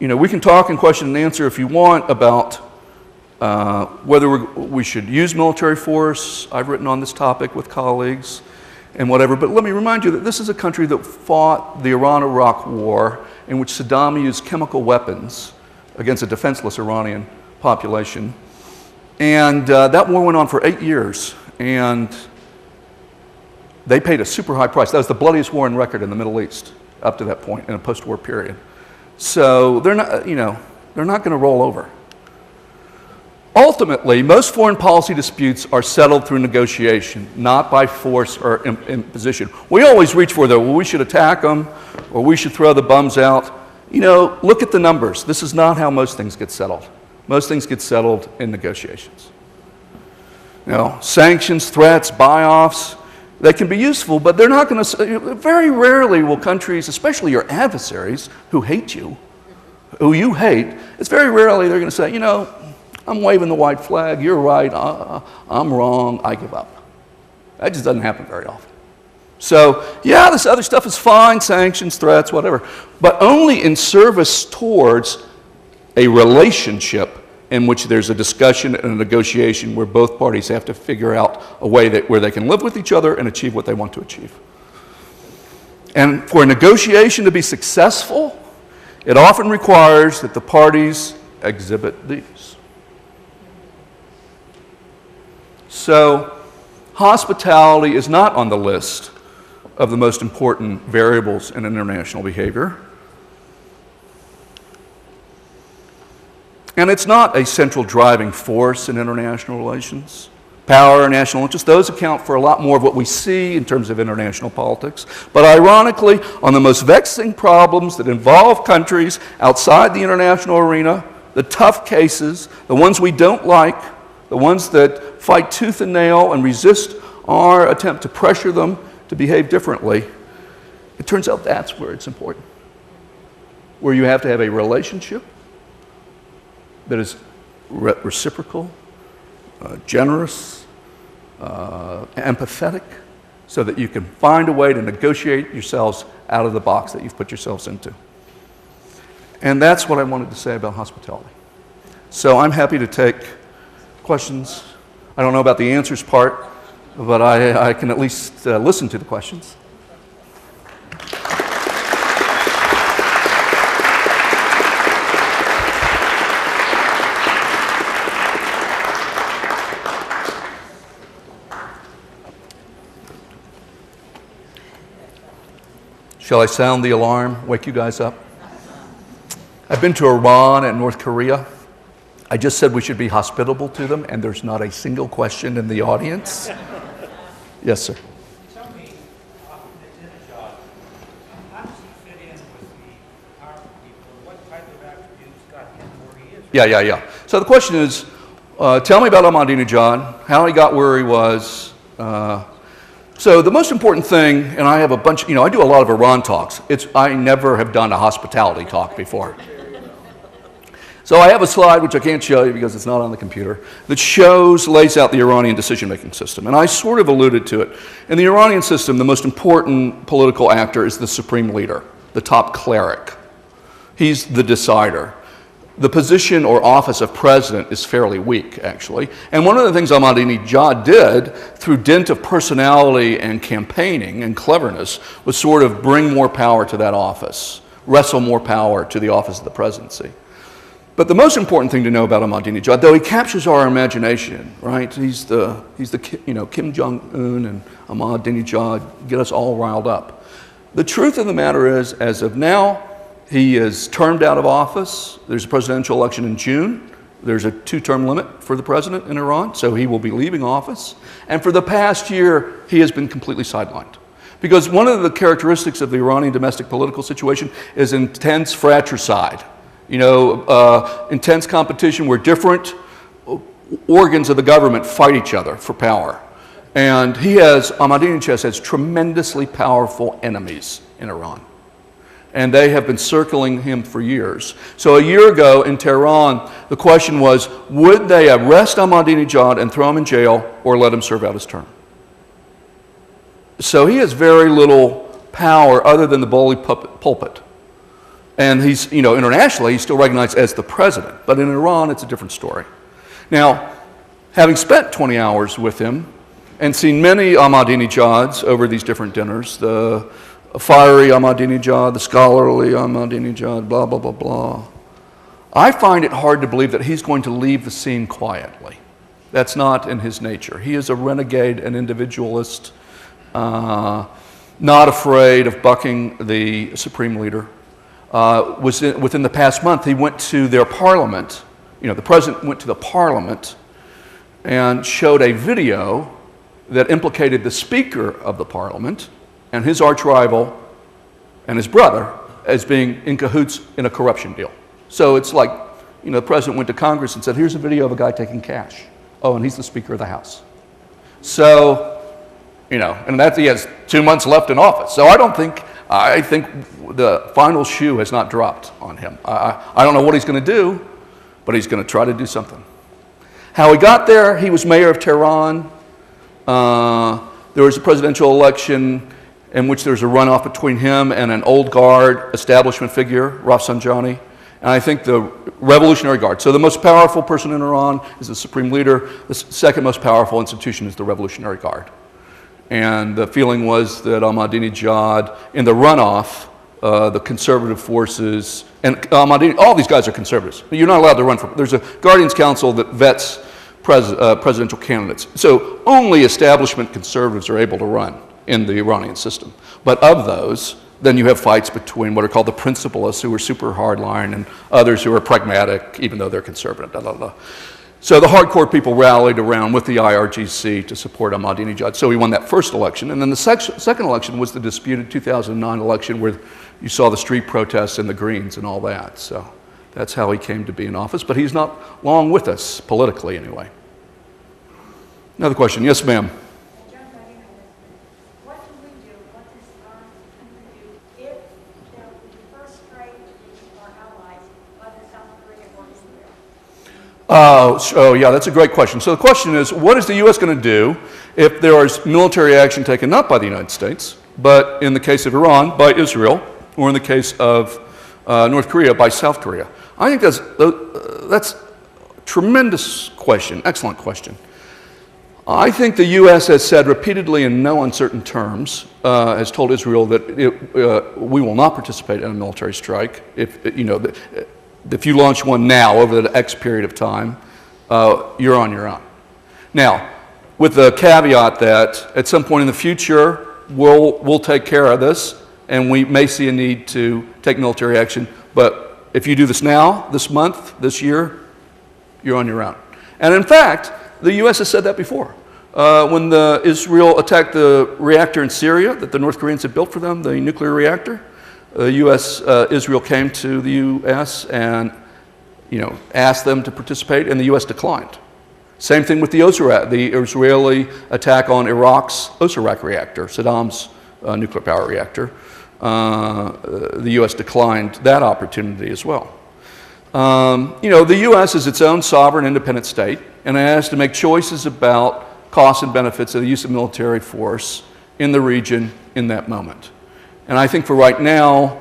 Speaker 3: we can talk in question and answer if you want about whether we should use military force. I've written on this topic with colleagues and whatever. But let me remind you that this is a country that fought the Iran-Iraq War, in which Saddam used chemical weapons against a defenseless Iranian population. And that war went on for 8 years, and they paid a super high price. That was the bloodiest war in record in the Middle East up to that point in a post-war period. So they're not going to roll over. Ultimately, most foreign policy disputes are settled through negotiation, not by force or imposition. We always reach for we should attack them, or we should throw the bums out. You know, look at the numbers. This is not how most things get settled. Most things get settled in negotiations. Now, sanctions, threats, buy-offs, they can be useful, but they're not going to, very rarely will countries, especially your adversaries who hate you, who you hate, it's very rarely they're going to say, you know, I'm waving the white flag, you're right, I'm wrong, I give up. That just doesn't happen very often. So, yeah, this other stuff is fine, sanctions, threats, whatever, but only in service towards a relationship in which there's a discussion and a negotiation where both parties have to figure out a way where they can live with each other and achieve what they want to achieve. And for a negotiation to be successful, it often requires that the parties exhibit these. So, hospitality is not on the list of the most important variables in international behavior. And it's not a central driving force in international relations. Power and national interest, those account for a lot more of what we see in terms of international politics. But ironically, on the most vexing problems that involve countries outside the international arena, the tough cases, the ones we don't like, the ones that fight tooth and nail and resist our attempt to pressure them to behave differently, it turns out that's where it's important. Where you have to have a relationship that is reciprocal, generous, empathetic, so that you can find a way to negotiate yourselves out of the box that you've put yourselves into. And that's what I wanted to say about hospitality. So I'm happy to take questions. I don't know about the answers part, but I can at least listen to the questions. Shall I sound the alarm, wake you guys up? I've been to Iran and North Korea. I just said we should be hospitable to them, and there's not a single question in the audience. Yes, sir.
Speaker 4: Tell me, Ahmadinejad, how does he fit in with the powerful people? What type of attributes got him where he is?
Speaker 3: Yeah. So the question is, tell me about Ahmadinejad, how he got where he was. So the most important thing, and I have a bunch, I do a lot of Iran talks. I never have done a hospitality talk before. So I have a slide, which I can't show you because it's not on the computer, that lays out the Iranian decision-making system. And I sort of alluded to it. In the Iranian system, the most important political actor is the supreme leader, the top cleric. He's the decider. The position or office of president is fairly weak, actually. And one of the things Ahmadinejad did, through dint of personality and campaigning and cleverness, was sort of bring more power to that office, wrestle more power to the office of the presidency. But the most important thing to know about Ahmadinejad, though he captures our imagination, right? He's the Kim Jong-un and Ahmadinejad get us all riled up. The truth of the matter is, as of now, he is termed out of office. There's a presidential election in June. There's a 2-term limit for the president in Iran, so he will be leaving office. And for the past year, he has been completely sidelined. Because one of the characteristics of the Iranian domestic political situation is intense fratricide. Intense competition where different organs of the government fight each other for power. And Ahmadinejad has tremendously powerful enemies in Iran. And they have been circling him for years. So a year ago in Tehran, the question was, would they arrest Ahmadinejad and throw him in jail or let him serve out his term? So he has very little power other than the bully pulpit. And he's, internationally, he's still recognized as the president. But in Iran, it's a different story. Now, having spent 20 hours with him and seen many Ahmadinejads over these different dinners, the fiery Ahmadinejad, the scholarly Ahmadinejad, blah, blah, blah, blah, I find it hard to believe that he's going to leave the scene quietly. That's not in his nature. He is a renegade, an individualist, not afraid of bucking the supreme leader. Within the past month, he went to their parliament. The president went to the parliament and showed a video that implicated the speaker of the parliament and his arch rival and his brother as being in cahoots in a corruption deal. So it's like, the president went to Congress and said, here's a video of a guy taking cash. Oh, and he's the Speaker of the House. So, and that he has 2 months left in office. So I think the final shoe has not dropped on him. I don't know what he's going to do, but he's going to try to do something. How he got there, he was mayor of Tehran. There was a presidential election in which there was a runoff between him and an old guard establishment figure, Rafsanjani. And I think the Revolutionary Guard. So the most powerful person in Iran is the supreme leader. The second most powerful institution is the Revolutionary Guard. And the feeling was that Ahmadinejad, in the runoff, the conservative forces, and all these guys are conservatives. You're not allowed to run for. There's a Guardians Council that vets presidential candidates. So only establishment conservatives are able to run in the Iranian system. But of those, then you have fights between what are called the principalists, who are super hardline, and others who are pragmatic, even though they're conservative. So the hardcore people rallied around with the IRGC to support Ahmadinejad. So he won that first election. And then the second election was the disputed 2009 election where you saw the street protests and the Greens and all that. So that's how he came to be in office. But he's not long with us, politically anyway. Another question. Yes, ma'am. So yeah, that's a great question. So the question is, what is the U.S. going to do if there is military action taken not by the United States, but in the case of Iran, by Israel, or in the case of North Korea, by South Korea? I think that's a tremendous question, excellent question. I think the U.S. has said repeatedly in no uncertain terms, has told Israel that we will not participate in a military strike if you launch one now over the X period of time, you're on your own. Now, with the caveat that at some point in the future, we'll take care of this, and we may see a need to take military action, but if you do this now, this month, this year, you're on your own. And in fact, the U.S. has said that before. When Israel attacked the reactor in Syria that the North Koreans had built for them, the nuclear reactor, Israel came to the U.S. and, asked them to participate, and the U.S. declined. Same thing with the Israeli attack on Iraq's Osirak reactor, Saddam's nuclear power reactor. The U.S. declined that opportunity as well. The U.S. is its own sovereign, independent state, and it has to make choices about costs and benefits of the use of military force in the region in that moment. And I think for right now,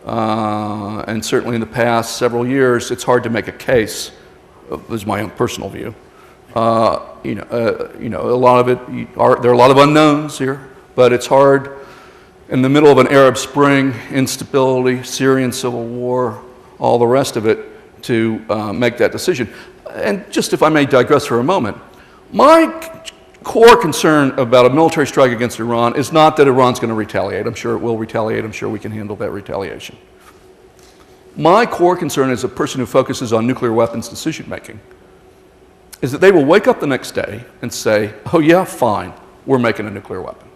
Speaker 3: and certainly in the past several years, it's hard to make a case. This is my own personal view. A lot of it there are a lot of unknowns here, but it's hard in the middle of an Arab Spring, instability, Syrian civil war, all the rest of it, to make that decision. And just if I may digress for a moment, my core concern about a military strike against Iran is not that Iran's going to retaliate. I'm sure it will retaliate. I'm sure we can handle that retaliation. My core concern as a person who focuses on nuclear weapons decision making is that they will wake up the next day and say, oh yeah, fine, we're making a nuclear weapon.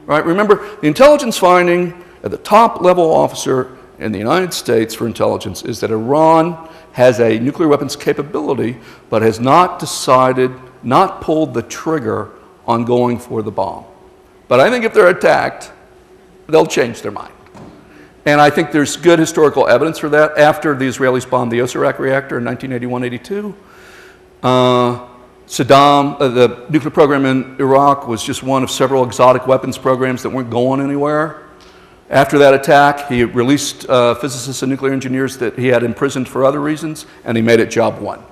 Speaker 3: Right? Remember, the intelligence finding at the top level officer in the United States for intelligence is that Iran has a nuclear weapons capability, but has not decided, not pulled the trigger on going for the bomb. But I think if they're attacked, they'll change their mind. And I think there's good historical evidence for that. After the Israelis bombed the Osirak reactor in 1981-82, Saddam, the nuclear program in Iraq was just one of several exotic weapons programs that weren't going anywhere. After that attack, he released physicists and nuclear engineers that he had imprisoned for other reasons, and he made it job one.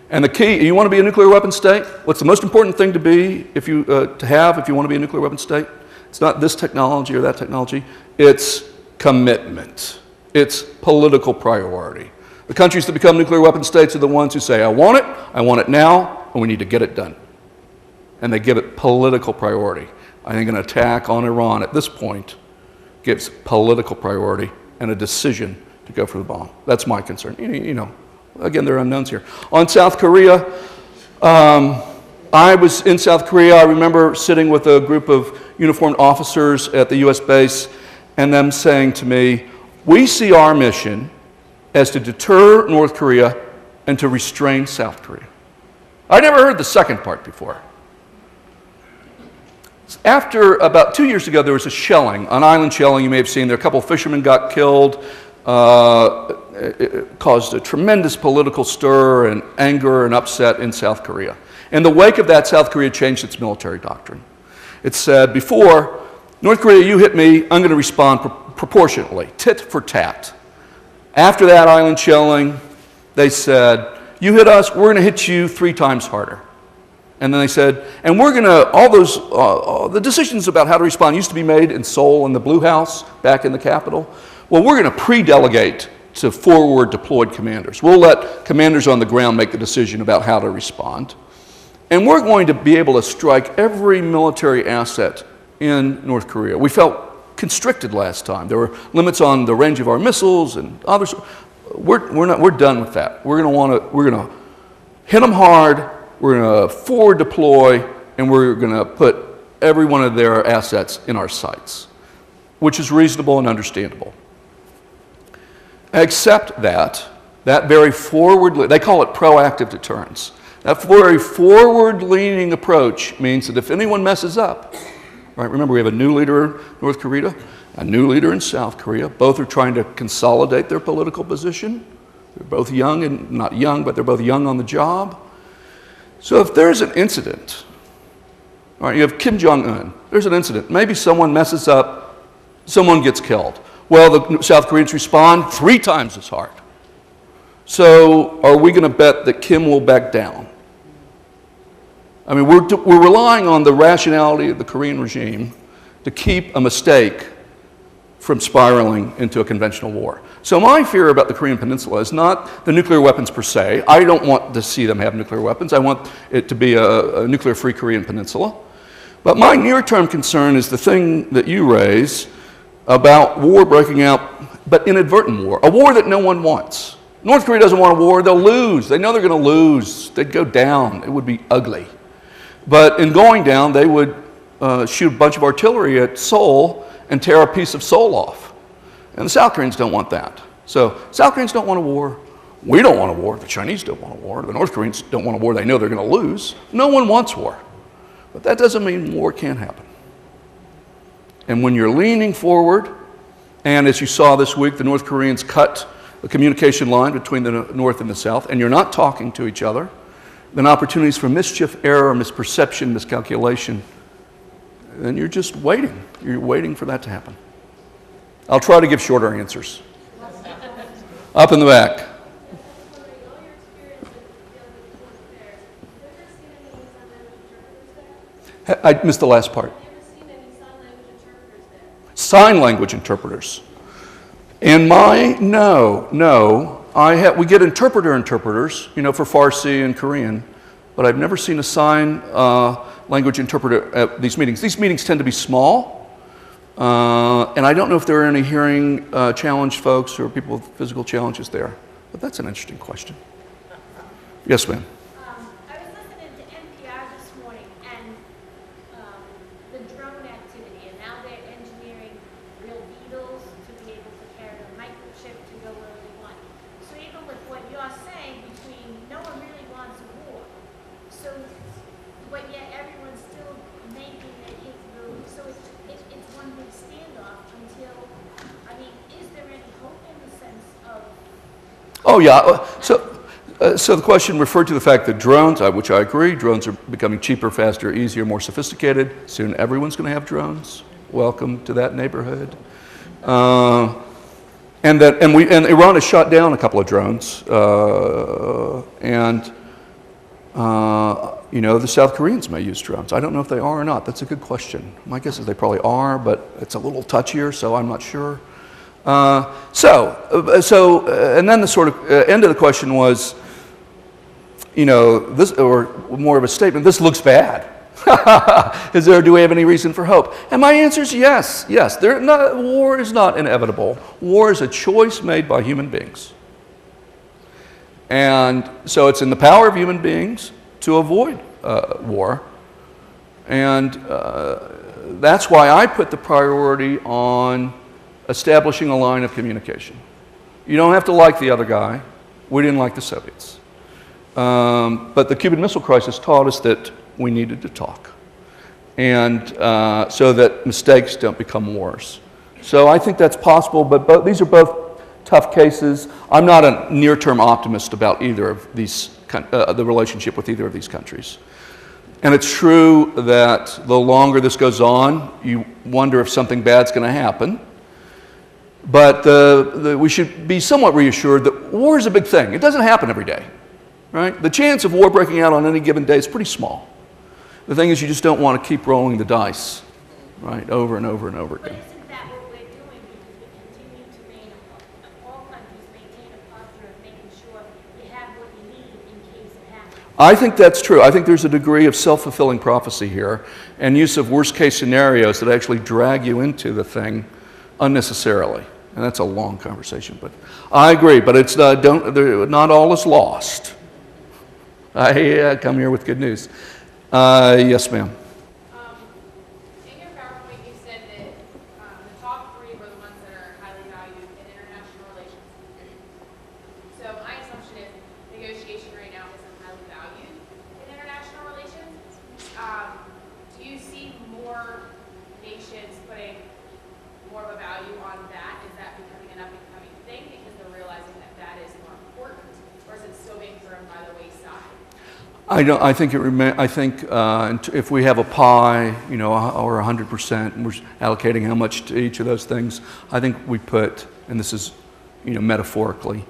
Speaker 3: And the key, you want to be a nuclear weapon state? What's the most important thing to be, if you want to be a nuclear weapon state? It's not this technology or that technology. It's commitment. It's political priority. The countries that become nuclear weapon states are the ones who say, I want it now, and we need to get it done. And they give it political priority. I think an attack on Iran at this point gives political priority and a decision to go for the bomb. That's my concern. Again, there are unknowns here. On South Korea, I was in South Korea. I remember sitting with a group of uniformed officers at the U.S. base and them saying to me, we see our mission as to deter North Korea and to restrain South Korea. I never heard the second part before. After about 2 years ago, there was a shelling, an island shelling you may have seen there. A couple of fishermen got killed. It caused a tremendous political stir and anger and upset in South Korea. In the wake of that, South Korea changed its military doctrine. It said, before, North Korea, you hit me, I'm going to respond proportionately, tit for tat. After that island shelling, they said, you hit us, we're going to hit you 3 times harder. And then they said, and we're going to, the decisions about how to respond used to be made in Seoul in the Blue House, back in the capital. Well, we're going to pre-delegate to forward deployed commanders. We'll let commanders on the ground make the decision about how to respond. And we're going to be able to strike every military asset in North Korea. We felt constricted last time. There were limits on the range of our missiles and others. We're done with that. We're going to hit them hard. We're going to forward deploy, and we're going to put every one of their assets in our sights, which is reasonable and understandable. Except that very forward, they call it proactive deterrence. That very forward-leaning approach means that if anyone messes up, right? Remember, we have a new leader in North Korea, a new leader in South Korea. Both are trying to consolidate their political position. They're both young and not young, but they're both young on the job. So if there's an incident, all right, you have Kim Jong-un, there's an incident. Maybe someone messes up, someone gets killed. Well, the South Koreans respond 3 times as hard. So are we going to bet that Kim will back down? I mean, we're relying on the rationality of the Korean regime to keep a mistake from spiraling into a conventional war. So my fear about the Korean Peninsula is not the nuclear weapons per se. I don't want to see them have nuclear weapons. I want it to be a nuclear-free Korean Peninsula. But my near-term concern is the thing that you raise about war breaking out, but inadvertent war, a war that no one wants. North Korea doesn't want a war. They'll lose. They know they're going to lose. They'd go down. It would be ugly. But in going down, they would shoot a bunch of artillery at Seoul and tear a piece of Seoul off. And the South Koreans don't want that. So South Koreans don't want a war. We don't want a war. The Chinese don't want a war. The North Koreans don't want a war. They know they're going to lose. No one wants war. But that doesn't mean war can't happen. And when you're leaning forward, and as you saw this week, the North Koreans cut the communication line between the North and the South, and you're not talking to each other, then opportunities for mischief, error, misperception, miscalculation, then you're just waiting. You're waiting for that to happen. I'll try to give shorter answers. Up in the back. I missed the last part. Sign language interpreters. And we get interpreters, you know, for Farsi and Korean, but I've never seen a sign language interpreter at these meetings. These meetings tend to be small, and I don't know if there are any hearing challenged folks or people with physical challenges there, but that's an interesting question. Yes, ma'am.
Speaker 5: I was listening to NPR this morning and the drone activity, and now they're engineering real beetles to be able to carry a microchip to go where they want. So even with what you're saying, between no one really wants a war, so but yet everyone's still making their capability. So it's one big standoff until, I mean, is there any hope in the sense of?
Speaker 3: Oh yeah. So the question referred to the fact that drones, which I agree, drones are becoming cheaper, faster, easier, more sophisticated. Soon everyone's going to have drones. Welcome to that neighborhood. And Iran has shot down a couple of drones. You know, the South Koreans may use drones. I don't know if they are or not. That's a good question. My guess is they probably are, but it's a little touchier, so I'm not sure. And then the sort of end of the question was, you know, this, or more of a statement, this looks bad. Do we have any reason for hope? And my answer is yes. War is not inevitable. War is a choice made by human beings. And so it's in the power of human beings to avoid war. And that's why I put the priority on establishing a line of communication. You don't have to like the other guy. We didn't like the Soviets. But the Cuban Missile Crisis taught us that we needed to talk, and so that mistakes don't become wars. So I think that's possible, but these are both tough cases. I'm not a near-term optimist about either of these, the relationship with either of these countries. And it's true that the longer this goes on, you wonder if something bad's going to happen. But we should be somewhat reassured that war is a big thing. It doesn't happen every day, right? The chance of war breaking out on any given day is pretty small. The thing is, you just don't want to keep rolling the dice, right, over and over and over
Speaker 5: But
Speaker 3: again.
Speaker 5: isn't that what we're doing? Because we continue to all countries maintain a posture of making sure you have what you need in case it happens.
Speaker 3: I think that's true. I think there's a degree of self-fulfilling prophecy here and use of worst-case scenarios that actually drag you into the thing unnecessarily. And that's a long conversation, but I agree. But it's not all is lost. I come here with good news. Yes, ma'am.
Speaker 6: In your PowerPoint, you said that the top three were the ones that are highly valued in international relations. So my assumption is negotiation right now isn't highly valued in international relations. Do you see more nations putting more of a value on that? Is that becoming an up-and-coming thing because they're realizing that that is more important, or is it still being thrown by the wayside?
Speaker 3: I think if we have a pie, or 100%, and we're allocating how much to each of those things, I think we put, and this is, metaphorically,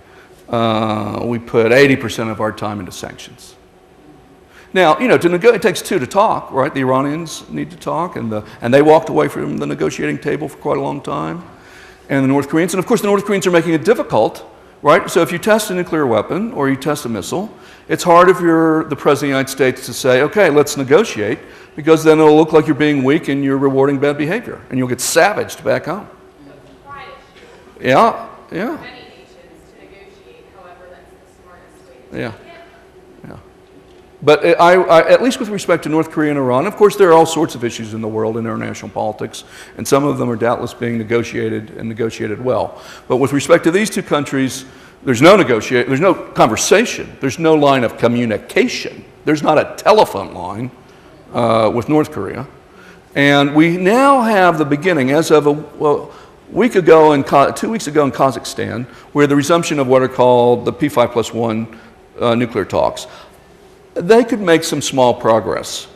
Speaker 3: we put 80% of our time into sanctions. Now, it takes two to talk, right? The Iranians need to talk, and they walked away from the negotiating table for quite a long time, and the North Koreans, and of course the North Koreans are making it difficult, right? So if you test a nuclear weapon or you test a missile, it's hard if you're the President of the United States to say, okay, let's negotiate, because then it'll look like you're being weak and you're rewarding bad behavior, and you'll get savaged back home.
Speaker 6: Pride issue.
Speaker 3: Yeah.
Speaker 6: Many nations to negotiate, however, that's the smartest way to do
Speaker 3: Yeah.
Speaker 6: it.
Speaker 3: But at least with respect to North Korea and Iran, of course, there are all sorts of issues in the world in international politics, and some of them are doubtless being negotiated and negotiated well. But with respect to these two countries, there's no conversation, there's no line of communication. There's not a telephone line with North Korea. And we now have the beginning, as of a week ago, 2 weeks ago in Kazakhstan, where the resumption of what are called the P5+1 nuclear talks. They could make some small progress.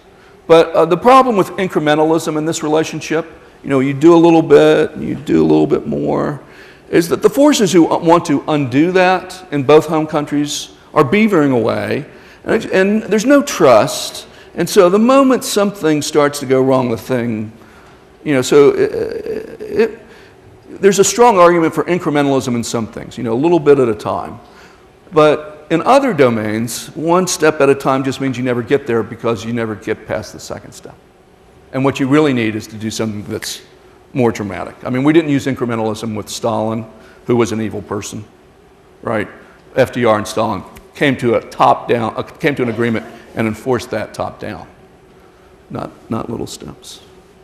Speaker 3: But the problem with incrementalism in this relationship, you do a little bit, you do a little bit more, is that the forces who want to undo that in both home countries are beavering away, and there's no trust. And so the moment something starts to go wrong, the thing, there's a strong argument for incrementalism in some things, a little bit at a time. But in other domains, one step at a time just means you never get there because you never get past the second step. And what you really need is to do something that's more dramatic. I mean, we didn't use incrementalism with Stalin, who was an evil person, right? FDR and Stalin came to an agreement and enforced that top down, not little steps.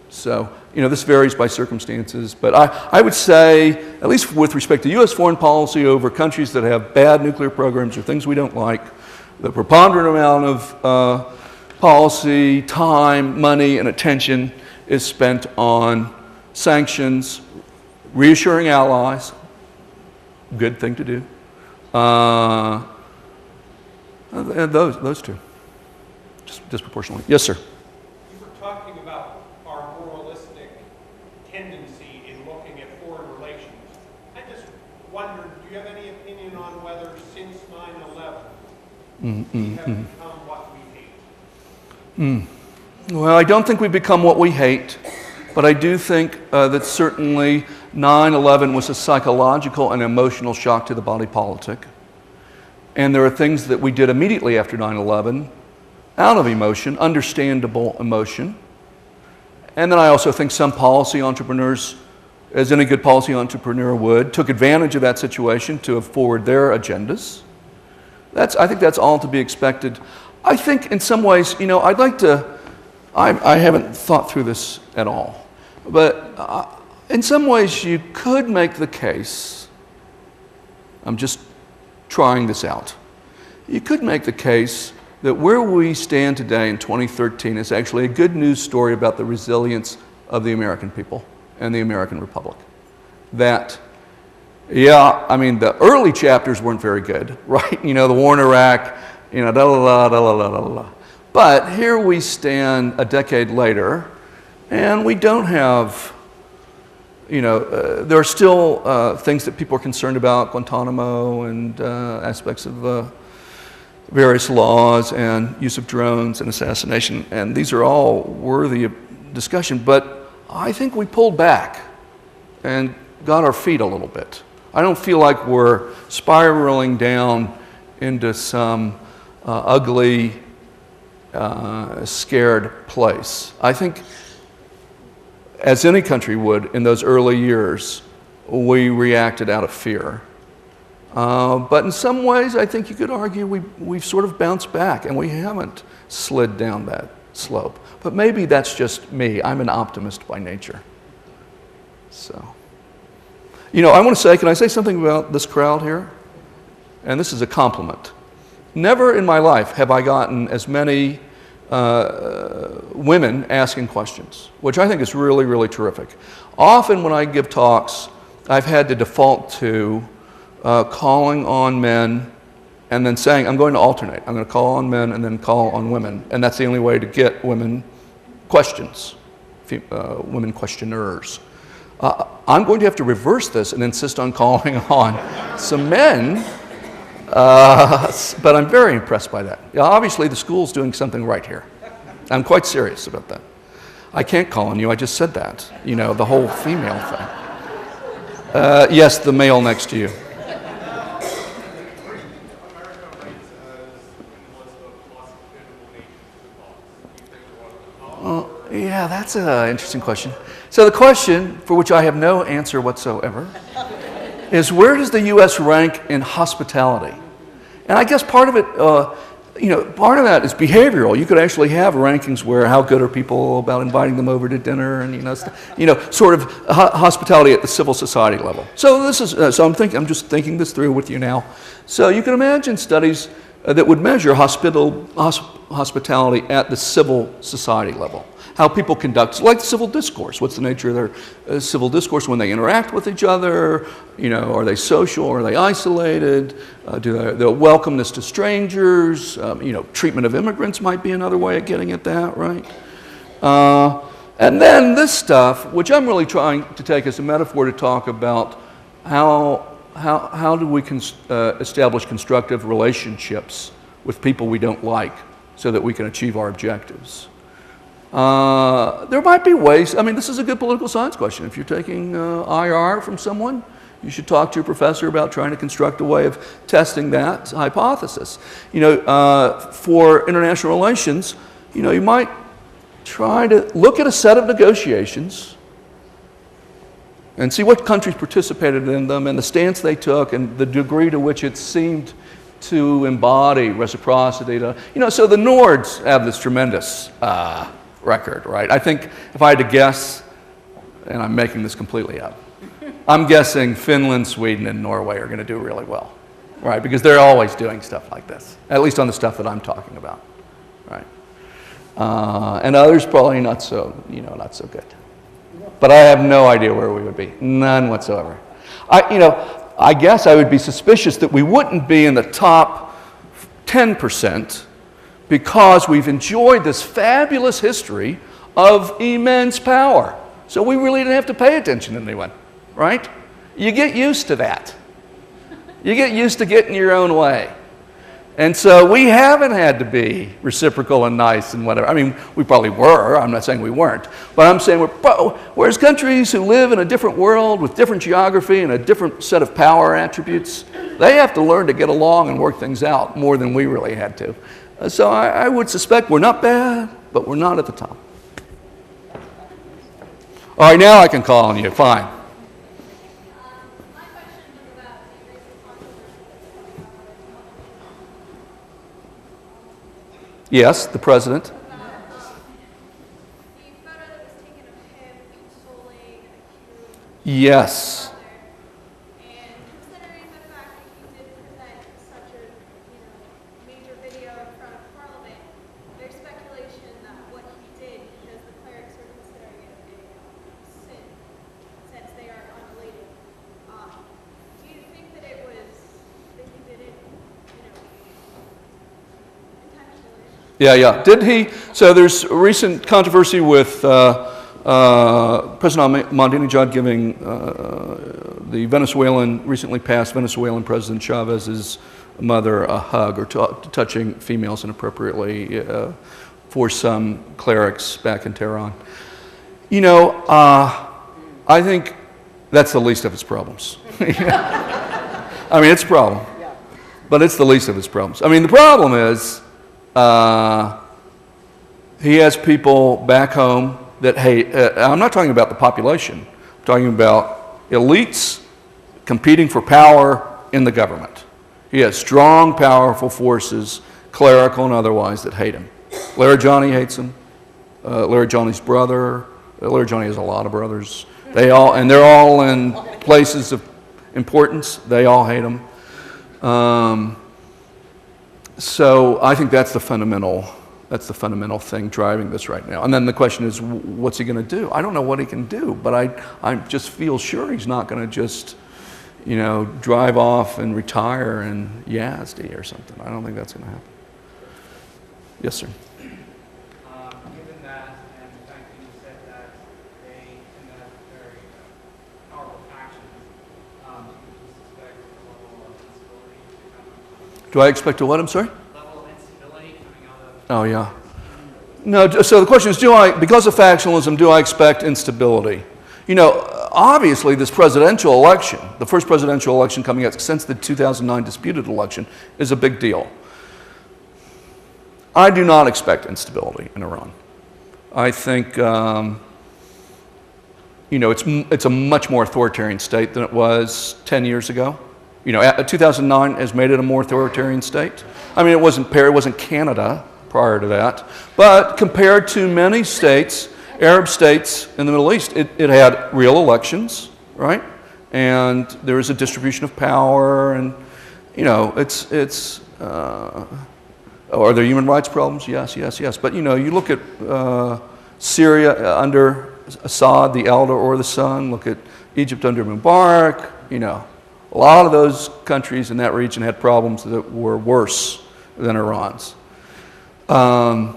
Speaker 3: So, this varies by circumstances, but I would say, at least with respect to U.S. foreign policy over countries that have bad nuclear programs or things we don't like, the preponderant amount of policy, time, money, and attention is spent on sanctions, reassuring allies, good thing to do, and those two, just disproportionately. Yes, sir.
Speaker 7: You were talking about our moralistic tendency in looking at foreign relations. I just wondered, do you have any opinion on whether since 9/11 we have become what we hate?
Speaker 3: Well, I don't think we've become what we hate, but I do think that certainly 9/11 was a psychological and emotional shock to the body politic. And there are things that we did immediately after 9/11 out of emotion, understandable emotion. And then I also think some policy entrepreneurs, as any good policy entrepreneur would, took advantage of that situation to forward their agendas. I think that's all to be expected. I think in some ways, I haven't thought through this at all, but in some ways you could make the case I'm just trying this out. You could make the case that where we stand today in 2013 is actually a good news story about the resilience of the American people and the American Republic. That, yeah, I mean, the early chapters weren't very good, right? You know, the war in Iraq, you know, da-la-la-la-la-la-la-la. But here we stand a decade later, and we don't have, you know, there are still things that people are concerned about, Guantanamo and aspects of various laws and use of drones and assassination, and these are all worthy of discussion, but I think we pulled back and got our feet a little bit. I don't feel like we're spiraling down into some ugly, scared place. I think, as any country would in those early years, we reacted out of fear. But in some ways, I think you could argue we've sort of bounced back and we haven't slid down that slope. But maybe that's just me. I'm an optimist by nature. So, you know, I want to say, can I say something about this crowd here? And this is a compliment. Never in my life have I gotten as many women asking questions, which I think is really, really terrific. Often when I give talks, I've had to default to calling on men and then saying, I'm going to alternate. I'm going to call on men and then call on women. And that's the only way to get women questions, women questioners. I'm going to have to reverse this and insist on calling on some men, but I'm very impressed by that. Yeah, obviously, the school's doing something right here. I'm quite serious about that. I can't call on you, I just said that. You know, the whole female thing. Yes, the male next to you. Yeah, that's an interesting question. So the question, for which I have no answer whatsoever, is where does the U.S. rank in hospitality? And I guess part of it, you know, part of that is behavioral. You could actually have rankings where how good are people about inviting them over to dinner, and you know, sort of hospitality at the civil society level. So this is, I'm just thinking this through with you now. So you can imagine studies that would measure hospitality at the civil society level. How people conduct, like civil discourse. What's the nature of their civil discourse when they interact with each other? You know, are they social? Are they isolated? Their welcomeness to strangers? You know, treatment of immigrants might be another way of getting at that, right? And then this stuff, which I'm really trying to take as a metaphor to talk about how do we establish constructive relationships with people we don't like so that we can achieve our objectives. There might be ways, I mean, this is a good political science question. If you're taking IR from someone, you should talk to your professor about trying to construct a way of testing that hypothesis. You know, for international relations, you know, you might try to look at a set of negotiations and see what countries participated in them and the stance they took and the degree to which it seemed to embody reciprocity. You know, so the Nords have this tremendous record, right? I think if I had to guess, and I'm making this completely up, I'm guessing Finland, Sweden, and Norway are going to do really well, right? Because they're always doing stuff like this, at least on the stuff that I'm talking about, right? And others probably not so, you know, not so good. But I have no idea where we would be, none whatsoever. I guess I would be suspicious that we wouldn't be in the top 10%. Because we've enjoyed this fabulous history of immense power. So we really didn't have to pay attention to anyone, right? You get used to that. You get used to getting your own way. And so we haven't had to be reciprocal and nice and whatever. I mean, we probably were. I'm not saying we weren't. But I'm saying whereas countries who live in a different world with different geography and a different set of power attributes, they have to learn to get along and work things out more than we really had to. So I would suspect we're not bad, but we're not at the top. All right, now I can call on you. Fine.
Speaker 5: My question is about the recent controversy.
Speaker 3: Yes, the president.
Speaker 5: The photo that was taken of him consoling an accused
Speaker 3: Yes.
Speaker 5: mother. And considering the fact that he
Speaker 3: Yeah. Did he? So there's a recent controversy with President Ahmadinejad giving the recently passed Venezuelan President Chavez's mother a hug, or touching females inappropriately for some clerics back in Tehran. You know, I think that's the least of his problems. I mean, it's a problem, but it's the least of his problems. I mean, the problem is he has people back home that hate. I'm not talking about the population. I'm talking about elites competing for power in the government. He has strong, powerful forces, clerical and otherwise, that hate him. Larijani hates him. Larijani's brother. Larijani has a lot of brothers. They're all in places of importance. They all hate him. So I think that's the fundamental thing driving this right now. And then the question is, what's he going to do? I don't know what he can do, but I just feel sure he's not going to just, drive off and retire in Yazdi or something. I don't think that's going to happen. Yes, sir.
Speaker 4: Given that, and the fact that you said that they tend to have very powerful factions, do you suspect a level of instability to come?
Speaker 3: Do I expect a what? I'm sorry?
Speaker 4: Level of instability coming out of?
Speaker 3: Oh, yeah. No, so the question is, because of factionalism, do I expect instability? Obviously this presidential election, the first presidential election coming out since the 2009 disputed election, is a big deal. I do not expect instability in Iran. I think, it's a much more authoritarian state than it was 10 years ago. 2009 has made it a more authoritarian state. I mean, it wasn't Canada prior to that, but compared to many states, Arab states in the Middle East, it had real elections, right? And there was a distribution of power, and are there human rights problems? Yes. But you look at Syria under Assad, the elder or the son. Look at Egypt under Mubarak. A lot of those countries in that region had problems that were worse than Iran's. And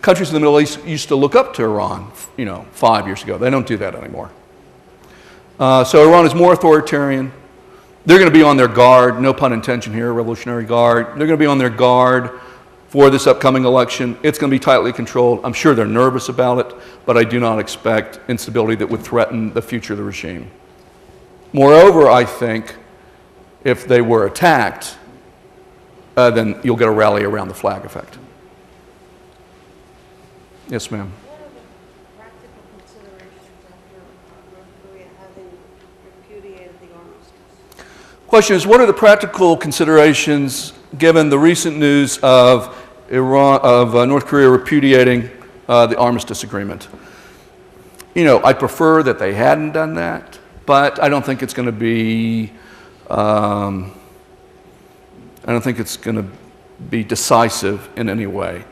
Speaker 3: countries in the Middle East used to look up to Iran, 5 years ago. They don't do that anymore. So Iran is more authoritarian. They're going to be on their guard, no pun intended here, Revolutionary Guard. They're going to be on their guard for this upcoming election. It's going to be tightly controlled. I'm sure they're nervous about it, but I do not expect instability that would threaten the future of the regime. Moreover, I think if they were attacked, then you'll get a rally around the flag effect. Yes, ma'am.
Speaker 8: What are the practical considerations after North Korea having repudiated the armistice?
Speaker 3: Question is, what are the practical considerations given the recent news of North Korea repudiating the armistice agreement? I prefer that they hadn't done that, but I don't think it's going to be. I don't think it's going to be decisive in any way.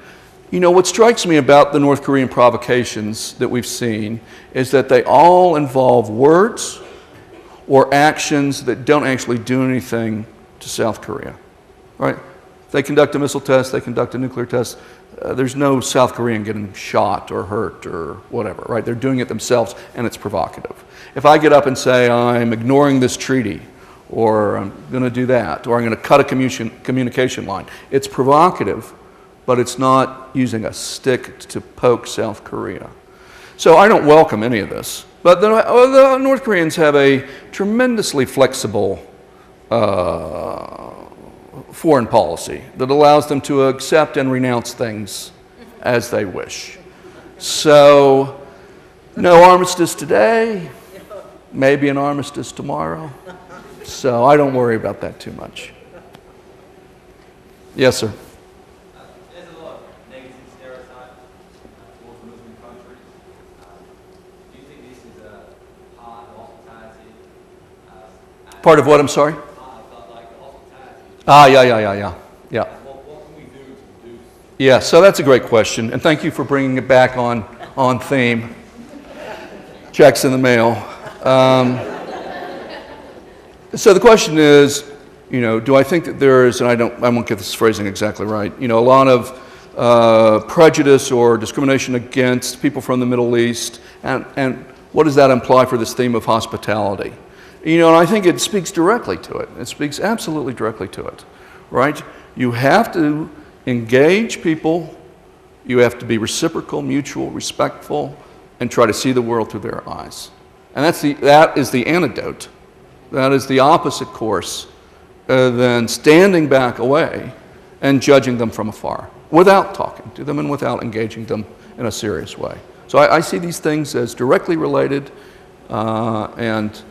Speaker 3: What strikes me about the North Korean provocations that we've seen is that they all involve words or actions that don't actually do anything to South Korea, right? They conduct a missile test, they conduct a nuclear test. There's no South Korean getting shot or hurt or whatever, right? They're doing it themselves, and it's provocative. If I get up and say, I'm ignoring this treaty, or I'm going to do that, or I'm going to cut a communication line, it's provocative, but it's not using a stick to poke South Korea. So I don't welcome any of this. But the North Koreans have a tremendously flexible foreign policy that allows them to accept and renounce things as they wish. So no armistice today, maybe an armistice tomorrow. So I don't worry about that too much. Yes, sir.
Speaker 9: There's a lot of negative stereotypes towards Muslim countries. Do you think this is a part of hospitality?
Speaker 3: Part of what, I'm sorry?
Speaker 9: Like hospitality.
Speaker 3: Yeah.
Speaker 9: What can we do to reduce?
Speaker 3: Yeah, so that's a great question, and thank you for bringing it back on theme. Checks in the mail. So the question is, Do I think that there is, and I won't get this phrasing exactly right, a lot of prejudice or discrimination against people from the Middle East, and what does that imply for this theme of hospitality? And I think it speaks directly to it. It speaks absolutely directly to it, right? You have to engage people, you have to be reciprocal, mutual, respectful, and try to see the world through their eyes. And that is the antidote. That is the opposite course than standing back away and judging them from afar, without talking to them and without engaging them in a serious way. So I see these things as directly related, and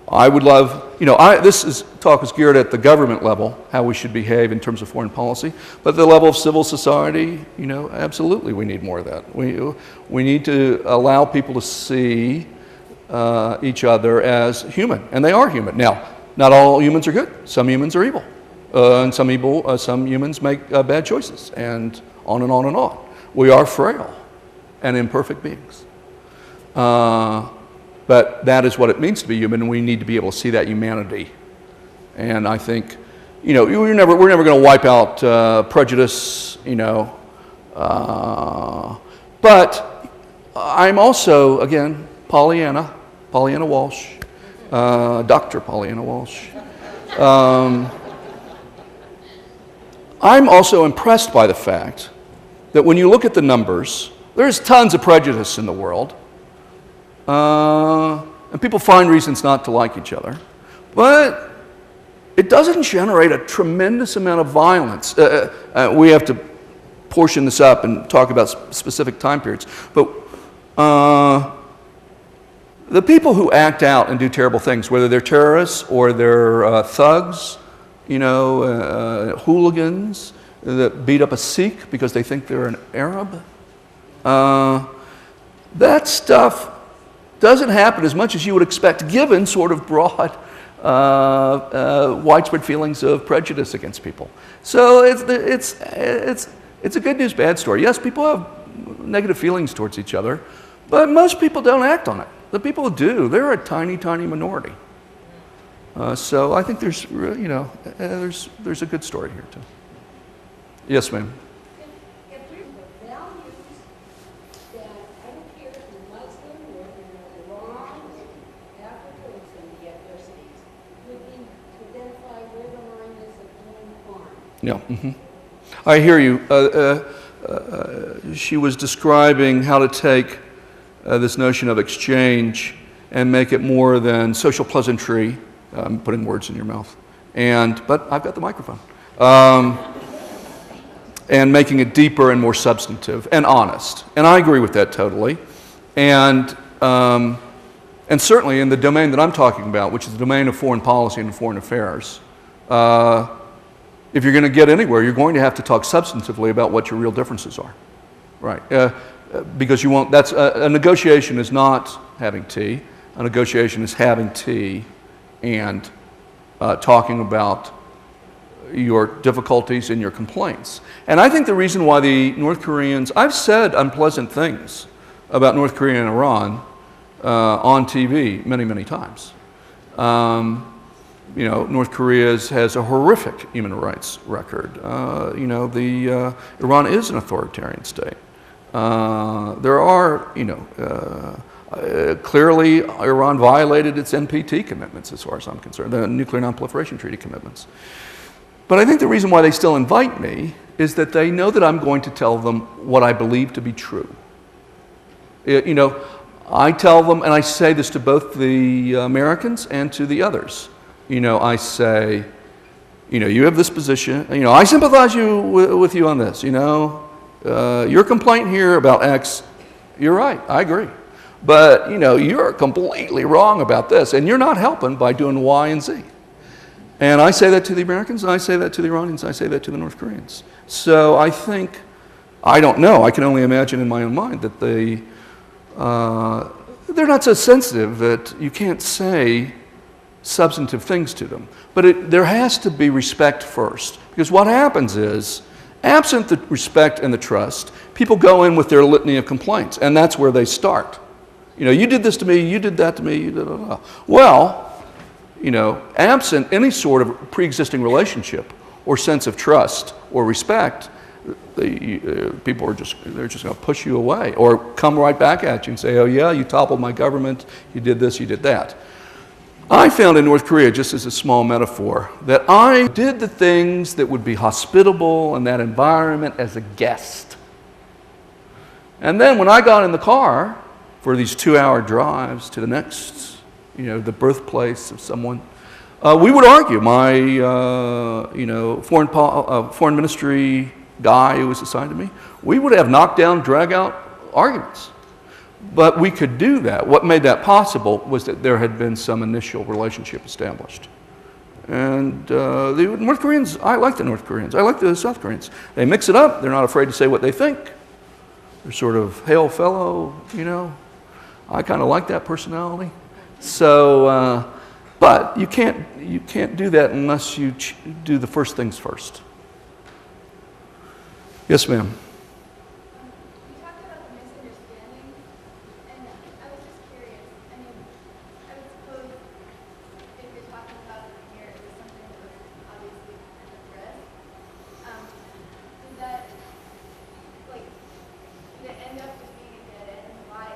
Speaker 3: I would love, this talk is geared at the government level, how we should behave in terms of foreign policy, but at the level of civil society, absolutely we need more of that. We need to allow people to see each other as human, and they are human. Now, not all humans are good. Some humans are evil, and some humans make bad choices, and on and on and on. We are frail and imperfect beings. But that is what it means to be human, and we need to be able to see that humanity. And I think, we're never going to wipe out prejudice, but I'm also, again, Pollyanna Walsh, Dr. Pollyanna Walsh. I'm also impressed by the fact that when you look at the numbers, there's tons of prejudice in the world. And people find reasons not to like each other. But it doesn't generate a tremendous amount of violence. We have to portion this up and talk about specific time periods. But the people who act out and do terrible things, whether they're terrorists or they're thugs, hooligans that beat up a Sikh because they think they're an Arab, that stuff doesn't happen as much as you would expect, given sort of broad, widespread feelings of prejudice against people. So it's a good news, bad story. Yes, people have negative feelings towards each other, but most people don't act on it. The people who do, they're a tiny, tiny minority. So I think there's a good story here too. Yes, ma'am.
Speaker 10: If there's the values that I don't care if you're Muslim or if you're Iran or Africa or some of the ethnicities, would be to identify where the line is of doing harm.
Speaker 3: Yeah. I hear you. She was describing how to take this notion of exchange and make it more than social pleasantry. I'm putting words in your mouth. But I've got the microphone. And making it deeper and more substantive and honest. And I agree with that totally. And certainly in the domain that I'm talking about, which is the domain of foreign policy and foreign affairs, if you're going to get anywhere, you're going to have to talk substantively about what your real differences are. Right. Because you won't, that's, a negotiation is not having tea. A negotiation is having tea and talking about your difficulties and your complaints. And I think the reason why the North Koreans, I've said unpleasant things about North Korea and Iran on TV many, many times. North Korea has a horrific human rights record. Iran is an authoritarian state. There are, clearly Iran violated its NPT commitments as far as I'm concerned, the Nuclear Non-Proliferation Treaty commitments. But I think the reason why they still invite me is that they know that I'm going to tell them what I believe to be true. I tell them, and I say this to both the Americans and to the others. I say, you have this position. I sympathize with you on this. Your complaint here about X, you're right, I agree. But, you're completely wrong about this, and you're not helping by doing Y and Z. And I say that to the Americans, and I say that to the Iranians, and I say that to the North Koreans. So I think, I don't know, I can only imagine in my own mind that they're not so sensitive that you can't say substantive things to them. But there has to be respect first. Because what happens is, absent the respect and the trust, people go in with their litany of complaints, and that's where they start. You did this to me, you did that to me, you did that. Well, absent any sort of pre-existing relationship or sense of trust or respect, people they're just going to push you away or come right back at you and say, oh yeah, you toppled my government, you did this, you did that. I found in North Korea, just as a small metaphor, that I did the things that would be hospitable in that environment as a guest. And then when I got in the car for these 2-hour drives to the next, the birthplace of someone, we would argue. My, foreign ministry guy who was assigned to me, we would have knockdown, drag-out arguments. But we could do that. What made that possible was that there had been some initial relationship established. And the North Koreans, I like the North Koreans. I like the South Koreans. They mix it up. They're not afraid to say what they think. They're sort of, hail fellow, I kind of like that personality. So, but you can't do that unless you do the first things first. Yes, ma'am.
Speaker 6: You talked about the misunderstanding, and I was just curious. I mean, I would suppose if you're talking about it here, it was something that was obviously addressed. Did that, did it end up just being a dead end? Why?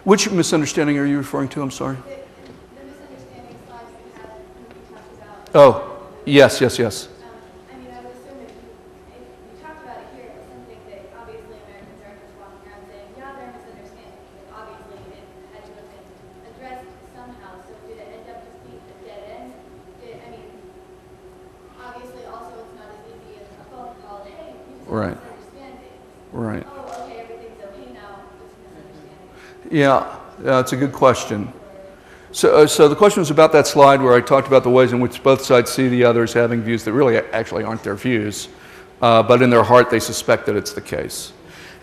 Speaker 3: Which misunderstanding are you referring to? I'm sorry.
Speaker 6: The misunderstanding slides that you had when you talked about.
Speaker 3: Oh, yes.
Speaker 6: I mean, I would assume if you talked about it here, it was something that obviously Americans aren't just walking around saying, yeah, they're misunderstanding. Obviously, it had to have been addressed somehow. So did it end up just being a dead end? Obviously, also it's not as easy as a phone call. Hey, we just
Speaker 3: Right.
Speaker 6: misunderstanding.
Speaker 3: Right.
Speaker 6: Oh, okay, everything's okay now. Just misunderstanding.
Speaker 3: Yeah, it's a good question. So the question was about that slide where I talked about the ways in which both sides see the others having views that really actually aren't their views, but in their heart they suspect that it's the case.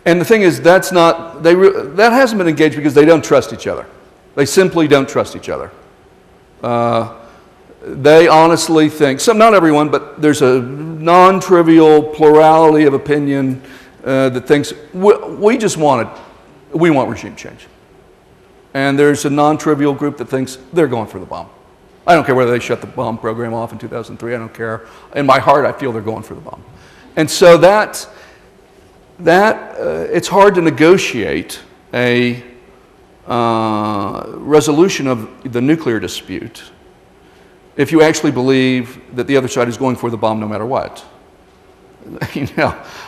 Speaker 3: And the thing is, that hasn't been engaged because they don't trust each other. They simply don't trust each other. They honestly think, not everyone, but there's a non-trivial plurality of opinion that thinks we want regime change. And there's a non-trivial group that thinks they're going for the bomb. I don't care whether they shut the bomb program off in 2003. I don't care. In my heart, I feel they're going for the bomb. And so it's hard to negotiate a resolution of the nuclear dispute if you actually believe that the other side is going for the bomb no matter what.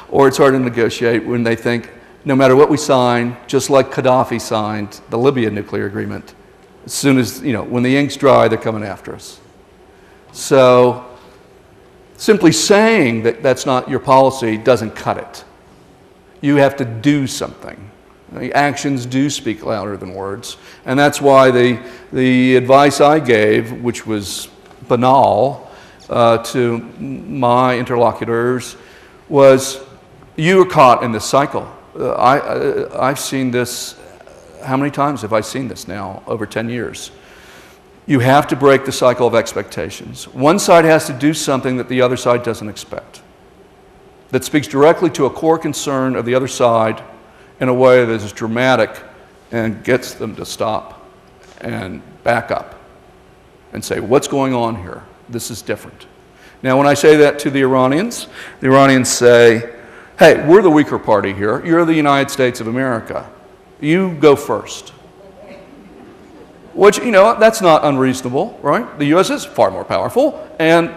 Speaker 3: Or it's hard to negotiate when they think, no matter what we sign, just like Gaddafi signed the Libya nuclear agreement, as soon as, when the ink's dry, they're coming after us. So simply saying that that's not your policy doesn't cut it. You have to do something. Actions do speak louder than words. And that's why the advice I gave, which was banal to my interlocutors, was you are caught in this cycle. I've seen this, how many times have I seen this now? Over 10 years. You have to break the cycle of expectations. One side has to do something that the other side doesn't expect, that speaks directly to a core concern of the other side in a way that is dramatic and gets them to stop and back up and say, what's going on here? This is different. Now, when I say that to the Iranians say, hey, we're the weaker party here. You're the United States of America. You go first. Which, that's not unreasonable, right? The U.S. is far more powerful and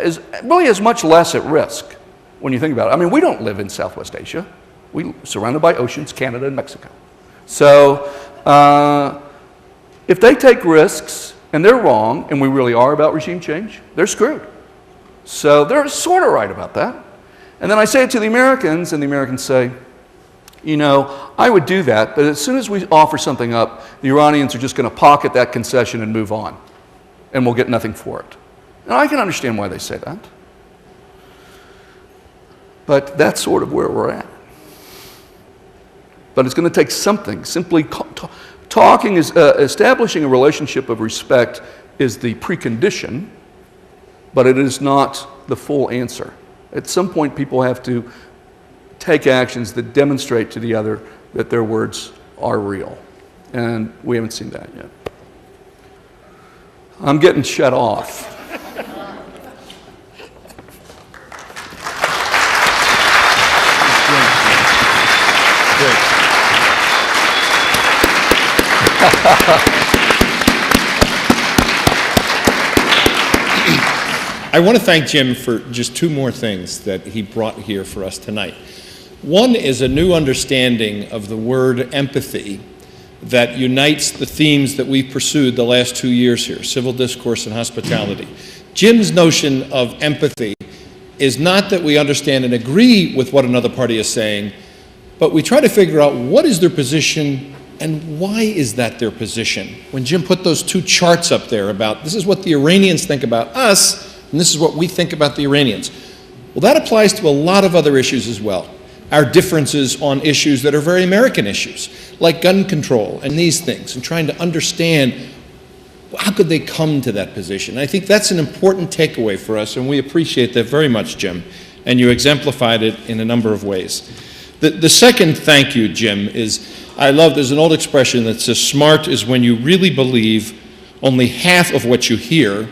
Speaker 3: is much less at risk when you think about it. I mean, we don't live in Southwest Asia. We're surrounded by oceans, Canada and Mexico. So if they take risks and they're wrong, and we really are about regime change, they're screwed. So they're sort of right about that. And then I say it to the Americans, and the Americans say, I would do that, but as soon as we offer something up, the Iranians are just going to pocket that concession and move on, and we'll get nothing for it. And I can understand why they say that. But that's sort of where we're at. But it's going to take something. Simply talking is establishing a relationship of respect is the precondition, but it is not the full answer. At some point, people have to take actions that demonstrate to the other that their words are real. And we haven't seen that yet. I'm getting shut off.
Speaker 2: I want to thank Jim for just two more things that he brought here for us tonight. One is a new understanding of the word empathy that unites the themes that we've pursued the last 2 years here, civil discourse and hospitality. Jim's notion of empathy is not that we understand and agree with what another party is saying, but we try to figure out what is their position and why is that their position. When Jim put those two charts up there about this is what the Iranians think about us, and this is what we think about the Iranians. Well, that applies to a lot of other issues as well. Our differences on issues that are very American issues, like gun control and these things, and trying to understand how could they come to that position. I think that's an important takeaway for us, and we appreciate that very much, Jim, and you exemplified it in a number of ways. The second thank you, Jim, is I love, there's an old expression that says smart is when you really believe only half of what you hear.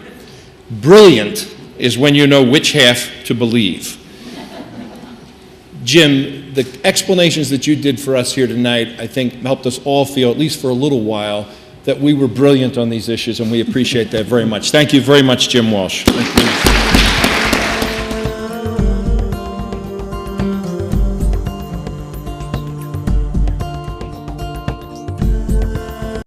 Speaker 2: Brilliant is when you know which half to believe. Jim, the explanations that you did for us here tonight, I think, helped us all feel, at least for a little while, that we were brilliant on these issues, and we appreciate that very much. Thank you very much, Jim Walsh. Thank you.